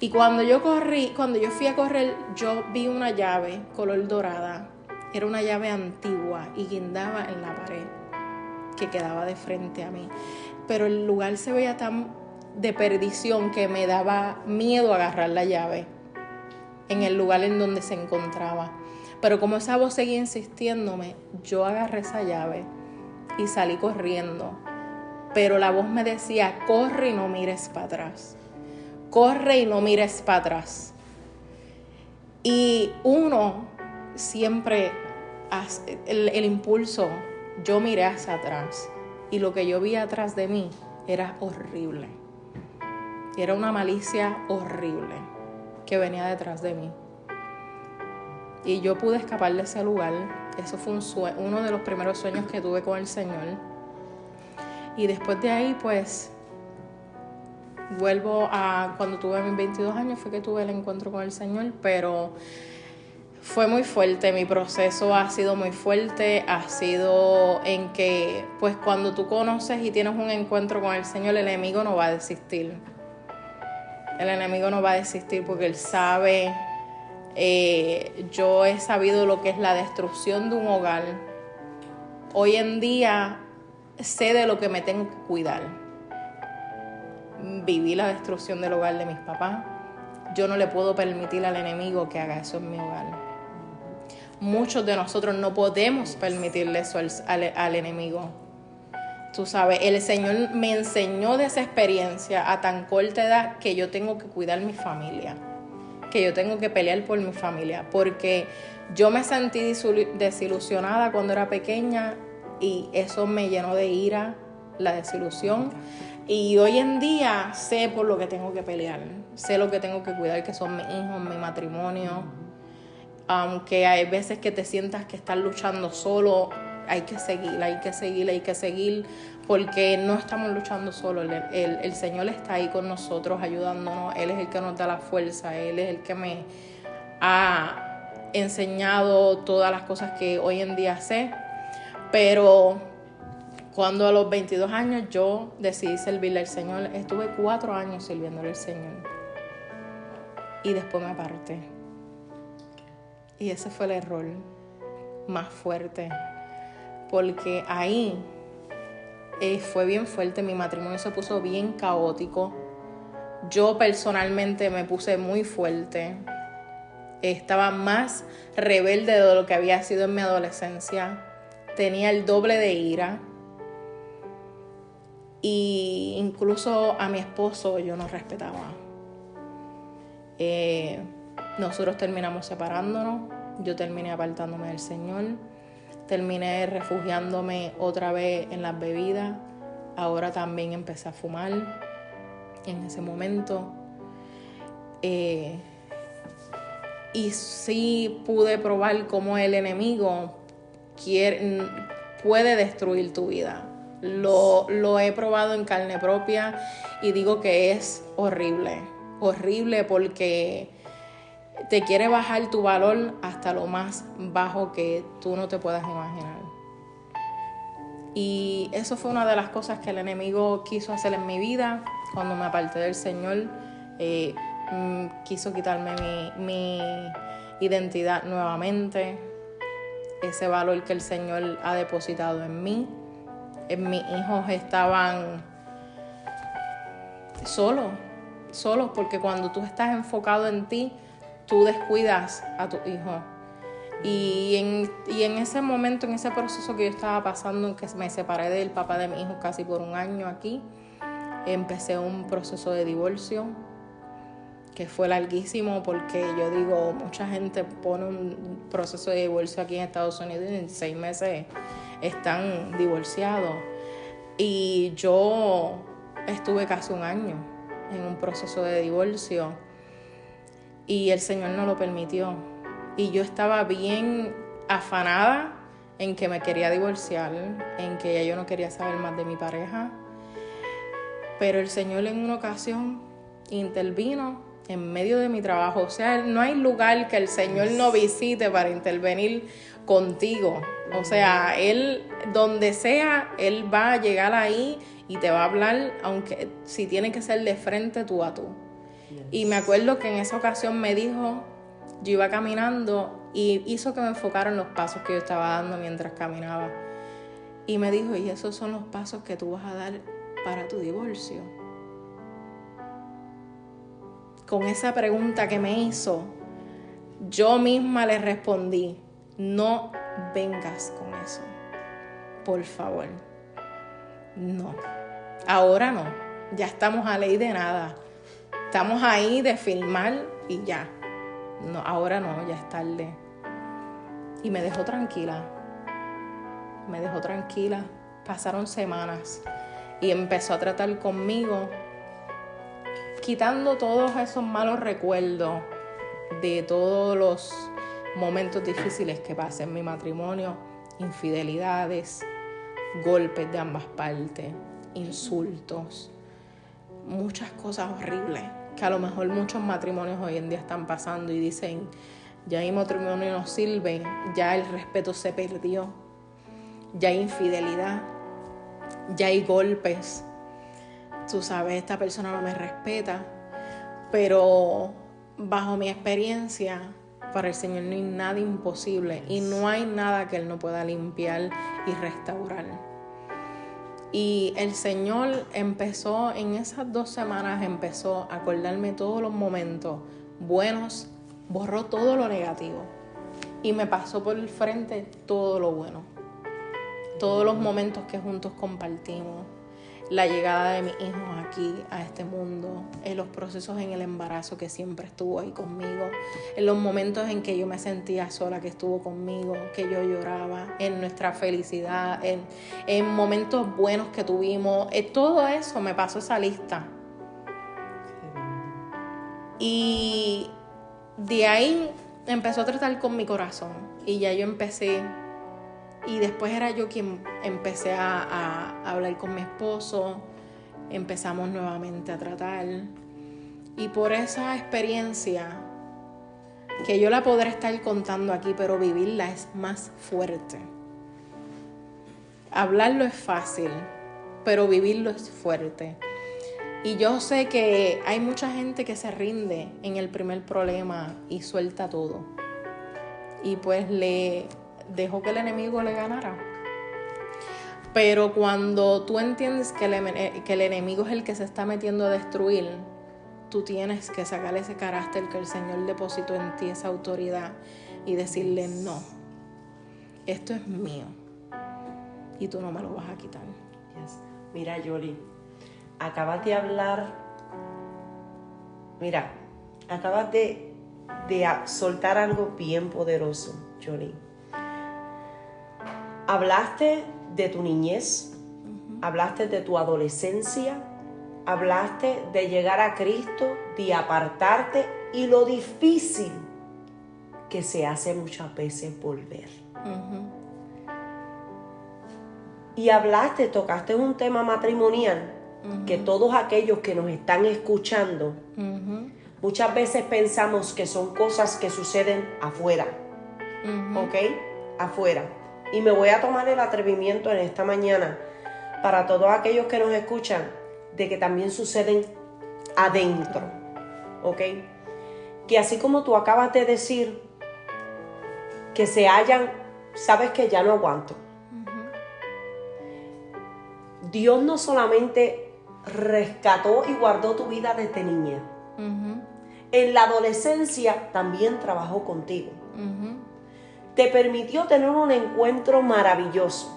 Y cuando yo fui a correr, yo vi una llave color dorada. Era una llave antigua y guindaba en la pared que quedaba de frente a mí. Pero el lugar se veía tan de perdición que me daba miedo agarrar la llave en el lugar en donde se encontraba. Pero como esa voz seguía insistiéndome, yo agarré esa llave y salí corriendo. Pero la voz me decía, corre y no mires para atrás. Corre y no mires para atrás. Y uno siempre, el impulso, yo miré hacia atrás. Y lo que yo vi atrás de mí era horrible. Era una malicia horrible que venía detrás de mí. Y yo pude escapar de ese lugar. Eso fue uno de los primeros sueños que tuve con el Señor. Y después de ahí, pues, vuelvo a cuando tuve mis 22 años, fue que tuve el encuentro con el Señor, pero fue muy fuerte. Mi proceso ha sido muy fuerte. Ha sido en que, pues, cuando tú conoces y tienes un encuentro con el Señor, el enemigo no va a desistir. El enemigo no va a desistir porque él sabe. Yo he sabido lo que es la destrucción de un hogar. Hoy en día sé de lo que me tengo que cuidar. Viví la destrucción del hogar de mis papás. Yo no le puedo permitir al enemigo que haga eso en mi hogar. Muchos de nosotros no podemos permitirle eso al enemigo. Tú sabes, el Señor me enseñó de esa experiencia a tan corta edad que yo tengo que cuidar mi familia, que yo tengo que pelear por mi familia, porque yo me sentí desilusionada cuando era pequeña y eso me llenó de ira, la desilusión. Y hoy en día sé por lo que tengo que pelear, sé lo que tengo que cuidar, que son mis hijos, mi matrimonio. Aunque hay veces que te sientas que estás luchando solo, hay que seguir, porque no estamos luchando solo. El Señor está ahí con nosotros, ayudándonos. Él es el que nos da la fuerza, Él es el que me ha enseñado todas las cosas que hoy en día sé. Pero cuando a los 22 años yo decidí servirle al Señor, estuve 4 años sirviéndole al Señor. Y después me aparté. Y ese fue el error más fuerte. Porque ahí fue bien fuerte, mi matrimonio se puso bien caótico. Yo personalmente me puse muy fuerte. Estaba más rebelde de lo que había sido en mi adolescencia. Tenía el doble de ira. Y incluso a mi esposo yo no respetaba. Nosotros terminamos separándonos. Yo terminé apartándome del Señor. Terminé refugiándome otra vez en las bebidas. Ahora también empecé a fumar en ese momento. Y sí pude probar cómo el enemigo puede destruir tu vida. Lo he probado en carne propia y digo que es horrible. Horrible porque te quiere bajar tu valor hasta lo más bajo que tú no te puedas imaginar. Y eso fue una de las cosas que el enemigo quiso hacer en mi vida. Cuando me aparté del Señor, quiso quitarme mi identidad nuevamente. Ese valor que el Señor ha depositado en mí. Mis hijos estaban solos porque cuando tú estás enfocado en ti, tú descuidas a tu hijo. Y en ese momento, en ese proceso que yo estaba pasando, en que me separé del papá de mi hijo casi por 1 año aquí, empecé un proceso de divorcio que fue larguísimo, porque yo digo, mucha gente pone un proceso de divorcio aquí en Estados Unidos y en 6 meses están divorciados. Y yo estuve casi 1 año en un proceso de divorcio y el Señor no lo permitió. Y yo estaba bien afanada en que me quería divorciar, en que ya yo no quería saber más de mi pareja. Pero el Señor en una ocasión intervino en medio de mi trabajo. O sea, no hay lugar que el Señor no visite para intervenir contigo. O sea, Él, donde sea, Él va a llegar ahí y te va a hablar, aunque si tiene que ser de frente tú a tú. Y me acuerdo que en esa ocasión me dijo, yo iba caminando y hizo que me enfocara en los pasos que yo estaba dando mientras caminaba. Y me dijo, y esos son los pasos que tú vas a dar para tu divorcio. Con esa pregunta que me hizo, yo misma le respondí, no vengas con eso, por favor, no, ahora no, ya estamos a ley de nada, estamos ahí de filmar y ya, no, ahora no, ya es tarde. Y me dejó tranquila, pasaron semanas y empezó a tratar conmigo, quitando todos esos malos recuerdos de todos los momentos difíciles que pasé en mi matrimonio, infidelidades, golpes de ambas partes, insultos, muchas cosas horribles que a lo mejor muchos matrimonios hoy en día están pasando y dicen, ya mi matrimonio no sirve, ya el respeto se perdió, ya hay infidelidad, ya hay golpes. Tú sabes, esta persona no me respeta, pero bajo mi experiencia, para el Señor no hay nada imposible y no hay nada que Él no pueda limpiar y restaurar. Y el Señor empezó, en esas 2 semanas, empezó a acordarme todos los momentos buenos, borró todo lo negativo y me pasó por el frente todo lo bueno. Todos los momentos que juntos compartimos, la llegada de mis hijos aquí a este mundo, en los procesos en el embarazo que siempre estuvo ahí conmigo, en los momentos en que yo me sentía sola, que estuvo conmigo, que yo lloraba, en nuestra felicidad, en momentos buenos que tuvimos, todo eso me pasó esa lista. Y de ahí empezó a tratar con mi corazón y ya yo empecé. Y después era yo quien empecé a hablar con mi esposo, empezamos nuevamente a tratar. Y por esa experiencia, que yo la podré estar contando aquí, pero vivirla es más fuerte. Hablarlo es fácil, pero vivirlo es fuerte. Y yo sé que hay mucha gente que se rinde en el primer problema y suelta todo. Y pues dejó que el enemigo le ganara. Pero cuando tú entiendes que el enemigo es el que se está metiendo a destruir, tú tienes que sacar ese carácter que el Señor depositó en ti, esa autoridad, y decirle no, esto es mío y tú no me lo vas a quitar. Yes. Mira, Yoli, acabas de hablar, acabas de soltar algo bien poderoso, Yoli. Hablaste de tu niñez, hablaste de tu adolescencia, hablaste de llegar a Cristo, de apartarte y lo difícil que se hace muchas veces volver. Y tocaste un tema matrimonial que todos aquellos que nos están escuchando muchas veces pensamos que son cosas que suceden afuera, ¿ok? Afuera. Y me voy a tomar el atrevimiento en esta mañana para todos aquellos que nos escuchan de que también suceden adentro, ¿ok? Que así como tú acabas de decir que se hallan, sabes que ya no aguanto. Dios no solamente rescató y guardó tu vida desde niña. En la adolescencia también trabajó contigo. Te permitió tener un encuentro maravilloso.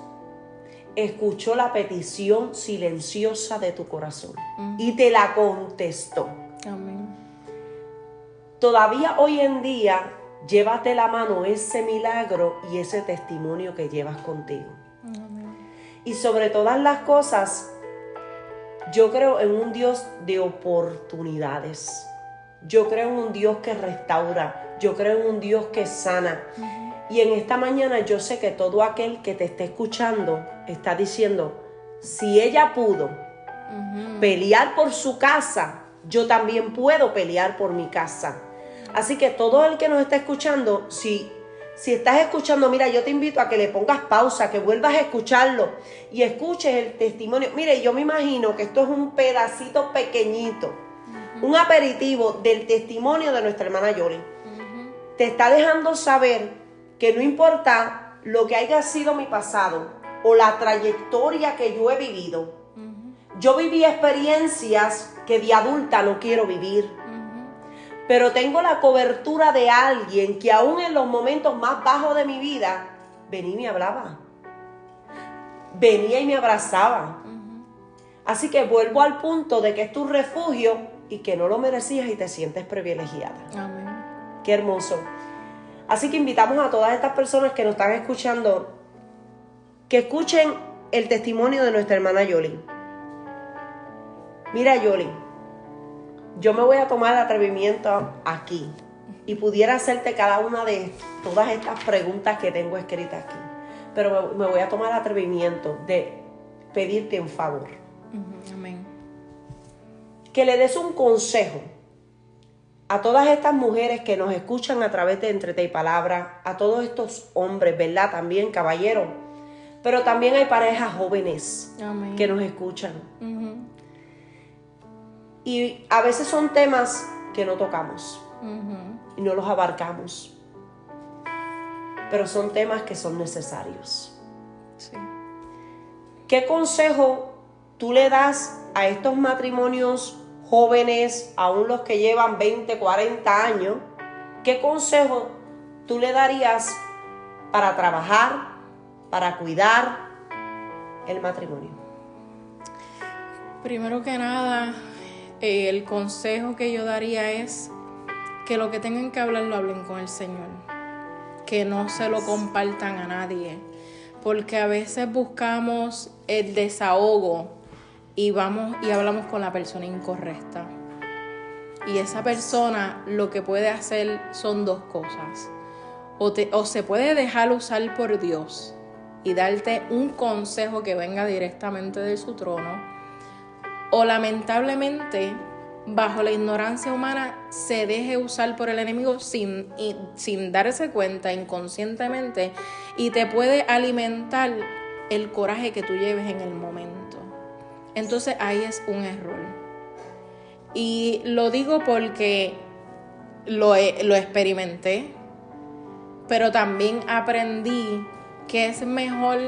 Escuchó la petición silenciosa de tu corazón y te la contestó. Amén. Todavía hoy en día llevas de la mano ese milagro y ese testimonio que llevas contigo. Amén. Y sobre todas las cosas, yo creo en un Dios de oportunidades. Yo creo en un Dios que restaura. Yo creo en un Dios que sana. Y en esta mañana yo sé que todo aquel que te esté escuchando está diciendo, si ella pudo pelear por su casa, yo también puedo pelear por mi casa. Así que todo el que nos está escuchando, si estás escuchando, mira, yo te invito a que le pongas pausa, que vuelvas a escucharlo y escuches el testimonio. Mire, yo me imagino que esto es un pedacito pequeñito, un aperitivo del testimonio de nuestra hermana Yoli. Te está dejando saber que no importa lo que haya sido mi pasado o la trayectoria que yo he vivido, yo viví experiencias que de adulta no quiero vivir. Pero tengo la cobertura de alguien que aún en los momentos más bajos de mi vida, venía y me hablaba. Venía y me abrazaba. Así que vuelvo al punto de que es tu refugio y que no lo merecías y te sientes privilegiada. Amén. Qué hermoso. Así que invitamos a todas estas personas que nos están escuchando que escuchen el testimonio de nuestra hermana Yoli. Mira, Yoli, yo me voy a tomar el atrevimiento aquí y pudiera hacerte cada una de todas estas preguntas que tengo escritas aquí. Pero me voy a tomar el atrevimiento de pedirte un favor. Amén. Que le des un consejo a todas estas mujeres que nos escuchan a través de Entre Té y Palabra, a todos estos hombres, ¿verdad? También, caballeros. Pero también hay parejas jóvenes que nos escuchan. Y a veces son temas que no tocamos y no los abarcamos. Pero son temas que son necesarios. Sí. ¿Qué consejo tú le das a estos matrimonios jóvenes, aún los que llevan 20, 40 años? ¿Qué consejo tú le darías para trabajar, para cuidar el matrimonio? Primero que nada, el consejo que yo daría es que lo que tengan que hablar lo hablen con el Señor, que no se lo compartan a nadie, porque a veces buscamos el desahogo y vamos y hablamos con la persona incorrecta, y esa persona lo que puede hacer son dos cosas: o se puede dejar usar por Dios y darte un consejo que venga directamente de su trono, o lamentablemente, bajo la ignorancia humana, se deje usar por el enemigo sin darse cuenta, inconscientemente, y te puede alimentar el coraje que tú lleves en el momento. Entonces ahí es un error. Y lo digo porque lo experimenté, pero también aprendí que es mejor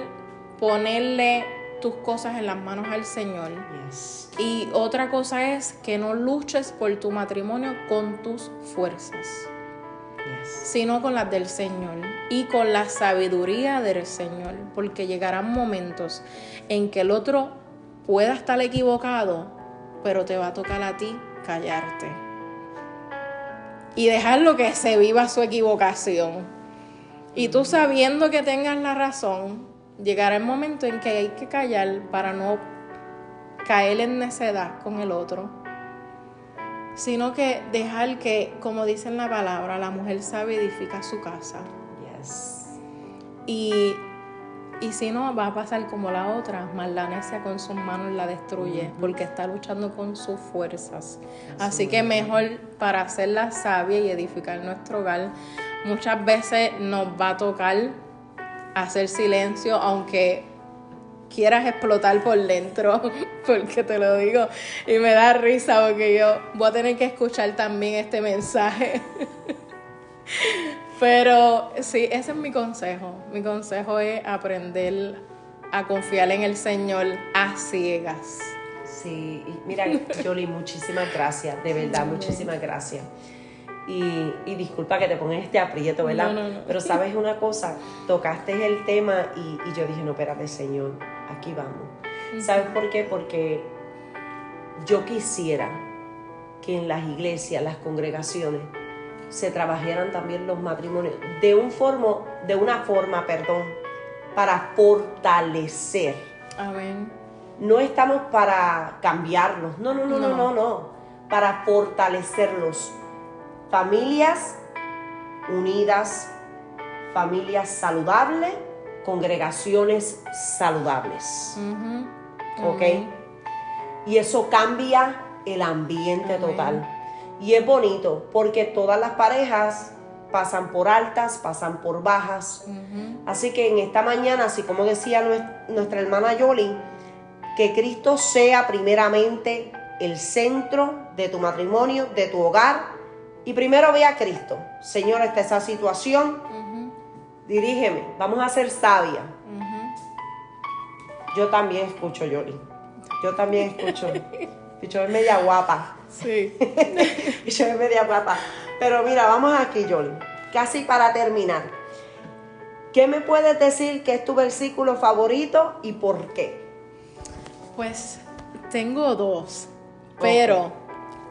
ponerle tus cosas en las manos al Señor. Yes. Y otra cosa es que no luches por tu matrimonio con tus fuerzas, sino con las del Señor y con la sabiduría del Señor, porque llegarán momentos en que el otro pueda estar equivocado, pero te va a tocar a ti callarte y dejarlo que se viva su equivocación. Y tú, sabiendo que tengas la razón, llegará el momento en que hay que callar para no caer en necedad con el otro, sino que dejar que, como dice en la palabra, la mujer sabia edifica su casa. Yes. Y si no, va a pasar como la otra, mas la necia con sus manos la destruye, porque está luchando con sus fuerzas. Así que mejor, para hacerla sabia y edificar nuestro hogar, muchas veces nos va a tocar hacer silencio, aunque quieras explotar por dentro, porque te lo digo y me da risa, porque yo voy a tener que escuchar también este mensaje. Pero sí, ese es mi consejo. Mi consejo es aprender a confiar en el Señor a ciegas. Sí, y mira, Yoli, muchísimas gracias, de verdad, muchísimas gracias. Y disculpa que te pongas este aprieto, ¿verdad? No. Pero sabes una cosa, tocaste el tema y yo dije, no, espérate, Señor, aquí vamos. ¿Sabes por qué? Porque yo quisiera que en las iglesias, las congregaciones, se trabajaran también los matrimonios de una forma, para fortalecer. Amén. No estamos para cambiarlos, no, para fortalecerlos. Familias unidas, familias saludables, congregaciones saludables. ¿Ok? Y eso cambia el ambiente total. Y es bonito porque todas las parejas pasan por altas, pasan por bajas. Así que en esta mañana, así como decía nuestra hermana Yoli, que Cristo sea primeramente el centro de tu matrimonio, de tu hogar. Y primero ve a Cristo. Señor, esta es esa situación. Dirígeme, vamos a ser sabias. Yo también escucho, Yoli. Yo también escucho. Picho es media guapa. Sí. Picho es media guapa. Pero mira, vamos aquí, Yoli. Casi para terminar. ¿Qué me puedes decir que es tu versículo favorito y por qué? Pues tengo dos, pero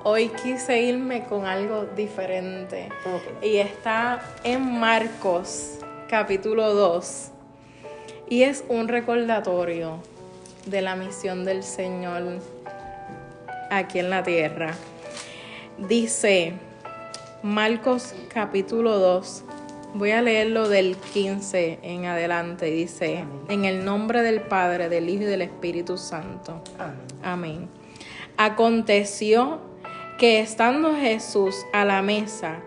hoy quise irme con algo diferente. Y está en Marcos, capítulo 2. Y es un recordatorio de la misión del Señor aquí en la tierra. Dice Marcos capítulo 2, voy a leerlo del 15 en adelante. Dice: amén. En el nombre del Padre, del Hijo y del Espíritu Santo. Amén. Amén. Aconteció que estando Jesús a la mesa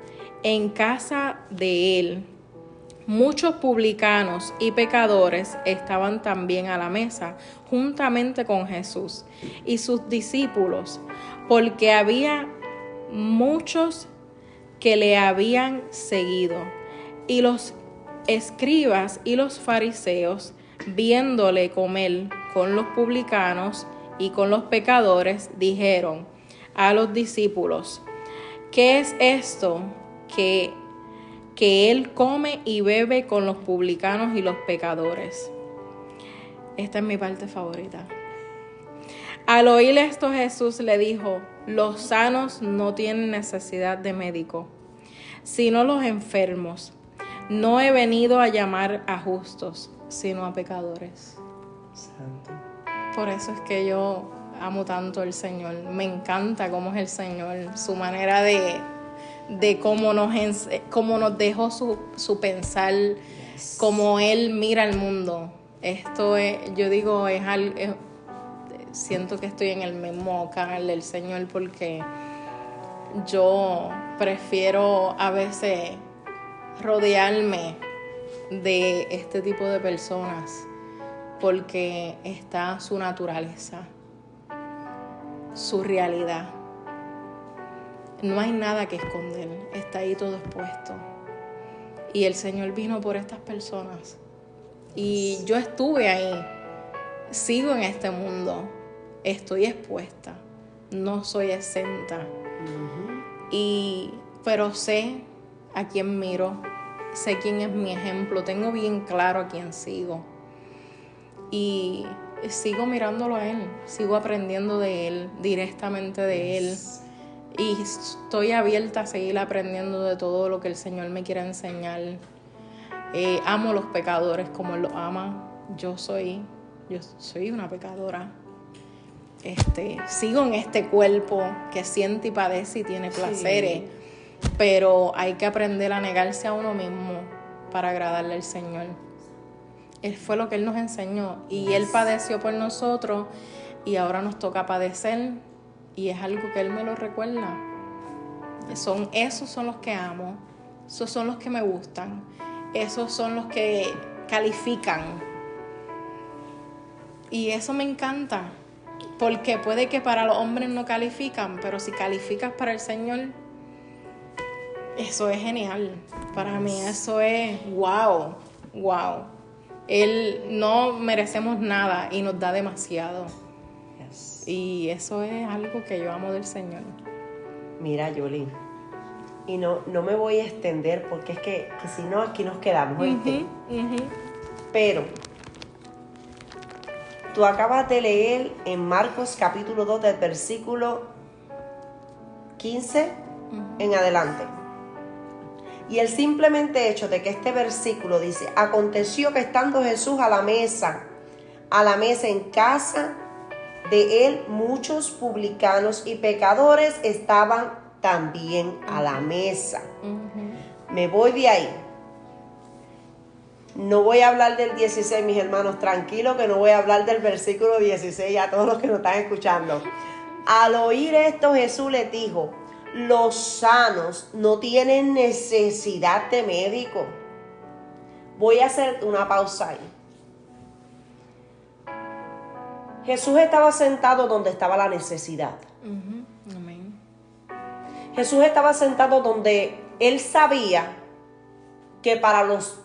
en casa de él, muchos publicanos y pecadores estaban también a la mesa, juntamente con Jesús y sus discípulos, porque había muchos que le habían seguido. Y los escribas y los fariseos, viéndole comer con los publicanos y con los pecadores, dijeron a los discípulos: ¿qué es esto que él come y bebe con los publicanos y los pecadores? Esta es mi parte favorita. Al oír esto, Jesús le dijo: los sanos no tienen necesidad de médico, sino los enfermos. No he venido a llamar a justos, sino a pecadores. Santo. Por eso es que yo amo tanto al Señor. Me encanta cómo es el Señor, su manera de cómo nos dejó su pensar, cómo Él mira el mundo. Esto es, yo digo, es algo, siento que estoy en el mismo canal del Señor, porque yo prefiero a veces rodearme de este tipo de personas, porque está su naturaleza, su realidad. No hay nada que esconder, está ahí todo expuesto. Y el Señor vino por estas personas. Y yo estuve ahí, sigo en este mundo, estoy expuesta, no soy exenta. Pero sé a quién miro, sé quién es mi ejemplo, tengo bien claro a quién sigo. Y sigo mirándolo a Él, sigo aprendiendo de Él, directamente de Él. Y estoy abierta a seguir aprendiendo de todo lo que el Señor me quiera enseñar. Amo los pecadores como Él los ama. Yo soy una pecadora. Sigo en este cuerpo que siente y padece y tiene placeres. Sí. Pero hay que aprender a negarse a uno mismo para agradarle al Señor. Él fue lo que Él nos enseñó. Y Él padeció por nosotros. Y ahora nos toca padecer. Y es algo que Él me lo recuerda. Esos son los que amo. Esos son los que me gustan. Esos son los que califican. Y eso me encanta. Porque puede que para los hombres no califican, pero si calificas para el Señor, eso es genial. Para mí eso es wow. Él no merecemos nada y nos da demasiado. Y eso es algo que yo amo del Señor. Mira, Yoli, y no me voy a extender porque es que si no aquí nos quedamos, ¿oíste? Pero tú acabas de leer en Marcos capítulo 2 del versículo 15 en adelante. Y el simplemente hecho de que este versículo dice: aconteció que estando Jesús a la mesa en casa de él, muchos publicanos y pecadores estaban también a la mesa. Me voy de ahí. No voy a hablar del 16, mis hermanos, tranquilo que no voy a hablar del versículo 16 a todos los que nos están escuchando. Al oír esto, Jesús les dijo, los sanos no tienen necesidad de médico. Voy a hacer una pausa ahí. Jesús estaba sentado donde estaba la necesidad. Amén. Jesús estaba sentado donde él sabía que para los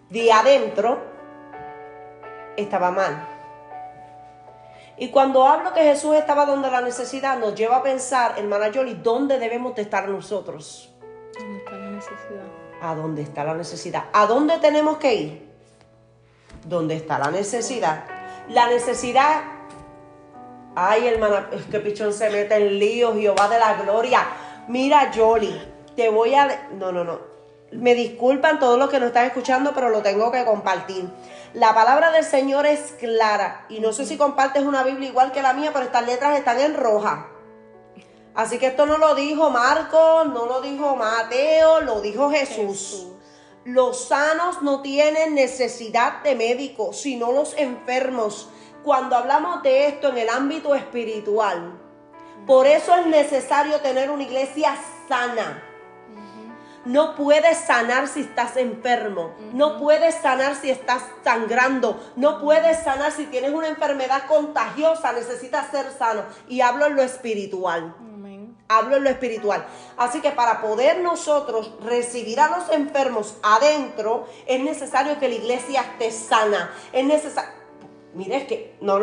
de adentro estaba mal. Y cuando hablo que Jesús estaba donde la necesidad, nos lleva a pensar, hermana Yoli, ¿dónde debemos de estar nosotros? ¿Dónde está la necesidad? ¿A dónde está la necesidad? ¿A dónde tenemos que ir? ¿Dónde está la necesidad? La necesidad... Ay, hermana, es que Pichón se mete en líos, Jehová de la gloria. Mira, Yoli, te voy a... No. Me disculpan todos los que nos están escuchando, pero lo tengo que compartir. La palabra del Señor es clara. Y no sé si compartes una Biblia igual que la mía, pero estas letras están en roja. Así que esto no lo dijo Marcos, no lo dijo Mateo, lo dijo Jesús. Los sanos no tienen necesidad de médicos, sino los enfermos. Cuando hablamos de esto en el ámbito espiritual, por eso es necesario tener una iglesia sana. No puedes sanar si estás enfermo. No puedes sanar si estás sangrando. No puedes sanar si tienes una enfermedad contagiosa. Necesitas ser sano. Y hablo en lo espiritual. Hablo en lo espiritual. Así que para poder nosotros recibir a los enfermos adentro, es necesario que la iglesia esté sana. Es necesario. Mire, es que no,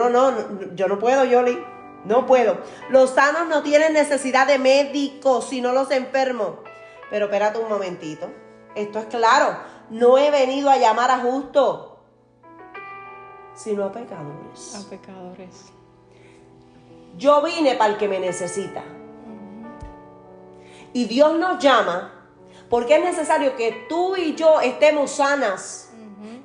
yo no puedo, Yoli. No puedo. Los sanos no tienen necesidad de médicos, sino los enfermos. Pero espérate un momentito. Esto es claro. No he venido a llamar a justos, sino a pecadores. A pecadores. Yo vine para el que me necesita. Y Dios nos llama porque es necesario que tú y yo estemos sanas,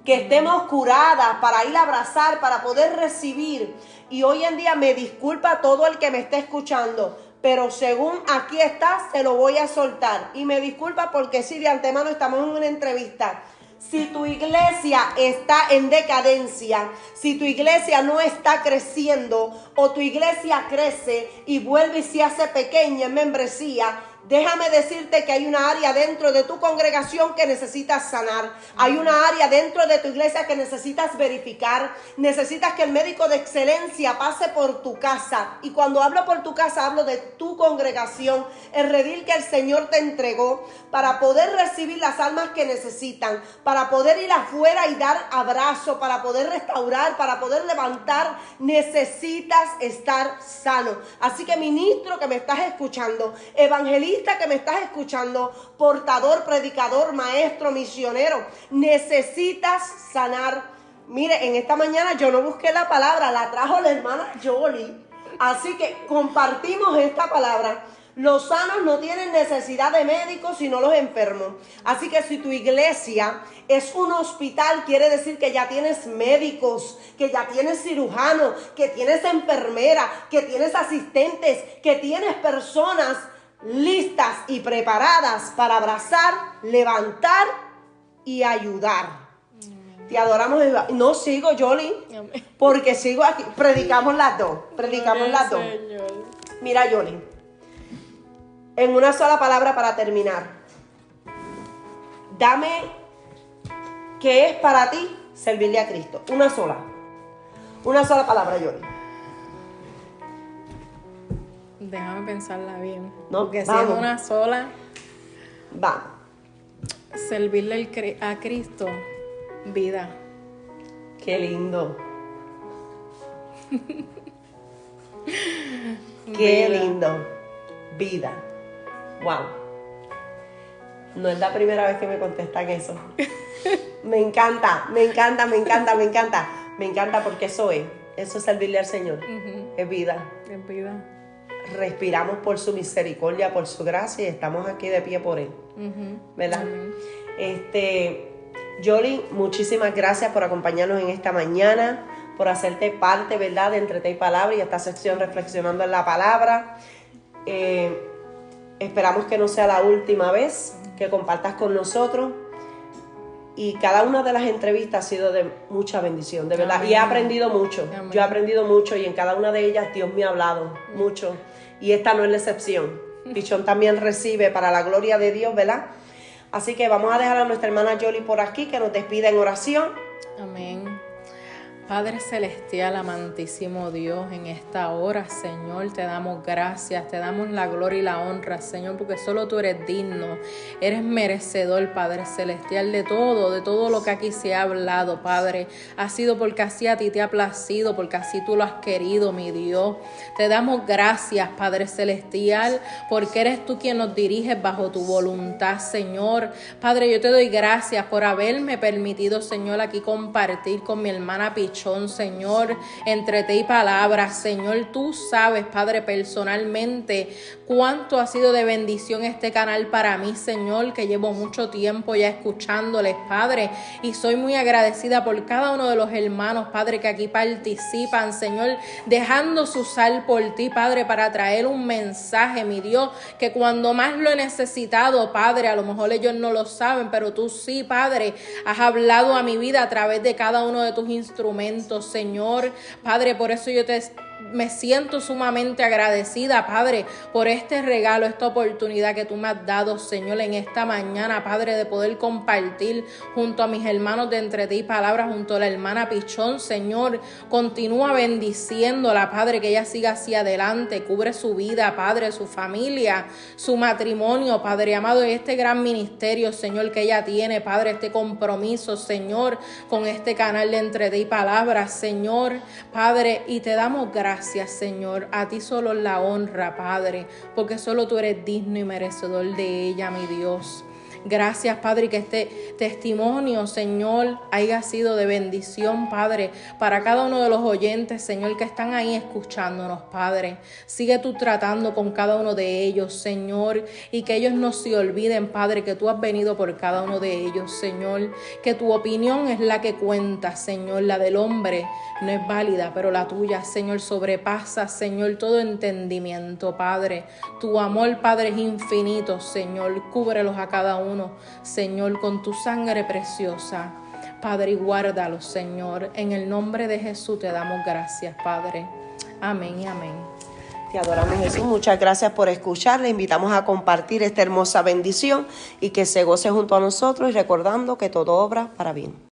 que estemos curadas para ir a abrazar, para poder recibir. Y hoy en día me disculpa todo el que me esté escuchando, pero según aquí está, se lo voy a soltar. Y me disculpa porque sí, de antemano estamos en una entrevista. Si tu iglesia está en decadencia, si tu iglesia no está creciendo o tu iglesia crece y vuelve y se hace pequeña en membresía, déjame decirte que hay una área dentro de tu congregación que necesitas sanar. Hay una área dentro de tu iglesia que necesitas verificar. Necesitas que el médico de excelencia pase por tu casa. Y cuando hablo por tu casa, hablo de tu congregación, el redil que el Señor te entregó para poder recibir las almas que necesitan, para poder ir afuera y dar abrazo, para poder restaurar, para poder levantar. Necesitas estar sano. Así que ministro que me estás escuchando, evangelista que me estás escuchando, portador, predicador, maestro, misionero, necesitas sanar. Mire, en esta mañana yo no busqué la palabra, la trajo la hermana Yoli. Así que compartimos esta palabra. Los sanos no tienen necesidad de médicos, sino los enfermos. Así que si tu iglesia es un hospital, quiere decir que ya tienes médicos, que ya tienes cirujanos, que tienes enfermeras, que tienes asistentes, que tienes personas listas y preparadas para abrazar, levantar y ayudar. Te adoramos. No sigo, Yoli, porque sigo aquí. Predicamos las dos. Mira, Yoli, en una sola palabra para terminar. Dame qué es para ti servirle a Cristo. Una sola palabra, Yoli. Déjame pensarla bien. No, porque vamos. siendo una sola, Vamos. servirle a Cristo, vida. Qué lindo. Qué Vida. lindo. Vida. Wow. No es la primera vez que me contestan eso. Me encanta. Me encanta porque eso es servirle al Señor. Es vida. Es vida. Respiramos por su misericordia, por su gracia y estamos aquí de pie por Él. ¿Verdad? Yoli, muchísimas gracias por acompañarnos en esta mañana, por hacerte parte, ¿verdad?, de Entre Té y Palabra y esta sección reflexionando en la palabra. Esperamos que no sea la última vez que compartas con nosotros. Y cada una de las entrevistas ha sido de mucha bendición, de verdad. Amén. Y he aprendido mucho. Amén. Yo he aprendido mucho y en cada una de ellas Dios me ha hablado mucho. Y esta no es la excepción. Pichón también recibe para la gloria de Dios, ¿verdad? Así que vamos a dejar a nuestra hermana Yoli por aquí, que nos despida en oración. Amén. Padre celestial, amantísimo Dios, en esta hora, Señor, te damos gracias, te damos la gloria y la honra, Señor, porque solo tú eres digno, eres merecedor, Padre celestial, de todo lo que aquí se ha hablado, Padre. Ha sido porque así a ti te ha placido, porque así tú lo has querido, mi Dios. Te damos gracias, Padre celestial, porque eres tú quien nos diriges bajo tu voluntad, Señor. Padre, yo te doy gracias por haberme permitido, Señor, aquí compartir con mi hermana Pichón, Señor, entre té y palabras. Señor, tú sabes, Padre, personalmente cuánto ha sido de bendición este canal para mí, Señor, que llevo mucho tiempo ya escuchándoles, Padre, y soy muy agradecida por cada uno de los hermanos, Padre, que aquí participan, Señor, dejando su sal por ti, Padre, para traer un mensaje, mi Dios, que cuando más lo he necesitado, Padre, a lo mejor ellos no lo saben, pero tú sí, Padre, has hablado a mi vida a través de cada uno de tus instrumentos, Señor. Padre, por eso me siento sumamente agradecida, Padre, por este regalo, esta oportunidad que tú me has dado, Señor, en esta mañana, Padre, de poder compartir junto a mis hermanos de Entre Té y Palabras, junto a la hermana Pichón, Señor. Continúa bendiciéndola, Padre, que ella siga hacia adelante, cubre su vida, Padre, su familia, su matrimonio, Padre amado, y este gran ministerio, Señor, que ella tiene, Padre, este compromiso, Señor, con este canal de Entre Té y Palabras, Señor, Padre, y te damos gracias, Señor, a ti solo la honra, Padre, porque solo tú eres digno y merecedor de ella, mi Dios. Gracias, Padre, que este testimonio, Señor, haya sido de bendición, Padre, para cada uno de los oyentes, Señor, que están ahí escuchándonos, Padre. Sigue tú tratando con cada uno de ellos, Señor, y que ellos no se olviden, Padre, que tú has venido por cada uno de ellos, Señor, que tu opinión es la que cuenta, Señor, la del hombre no es válida, pero la tuya, Señor, sobrepasa, Señor, todo entendimiento, Padre. Tu amor, Padre, es infinito, Señor, cúbrelos a cada uno, Señor, con tu sangre preciosa, Padre, y guárdalos, Señor. En el nombre de Jesús te damos gracias, Padre. Amén y amén. Te adoramos, Jesús. Muchas gracias por escuchar. Le invitamos a compartir esta hermosa bendición y que se goce junto a nosotros y recordando que todo obra para bien.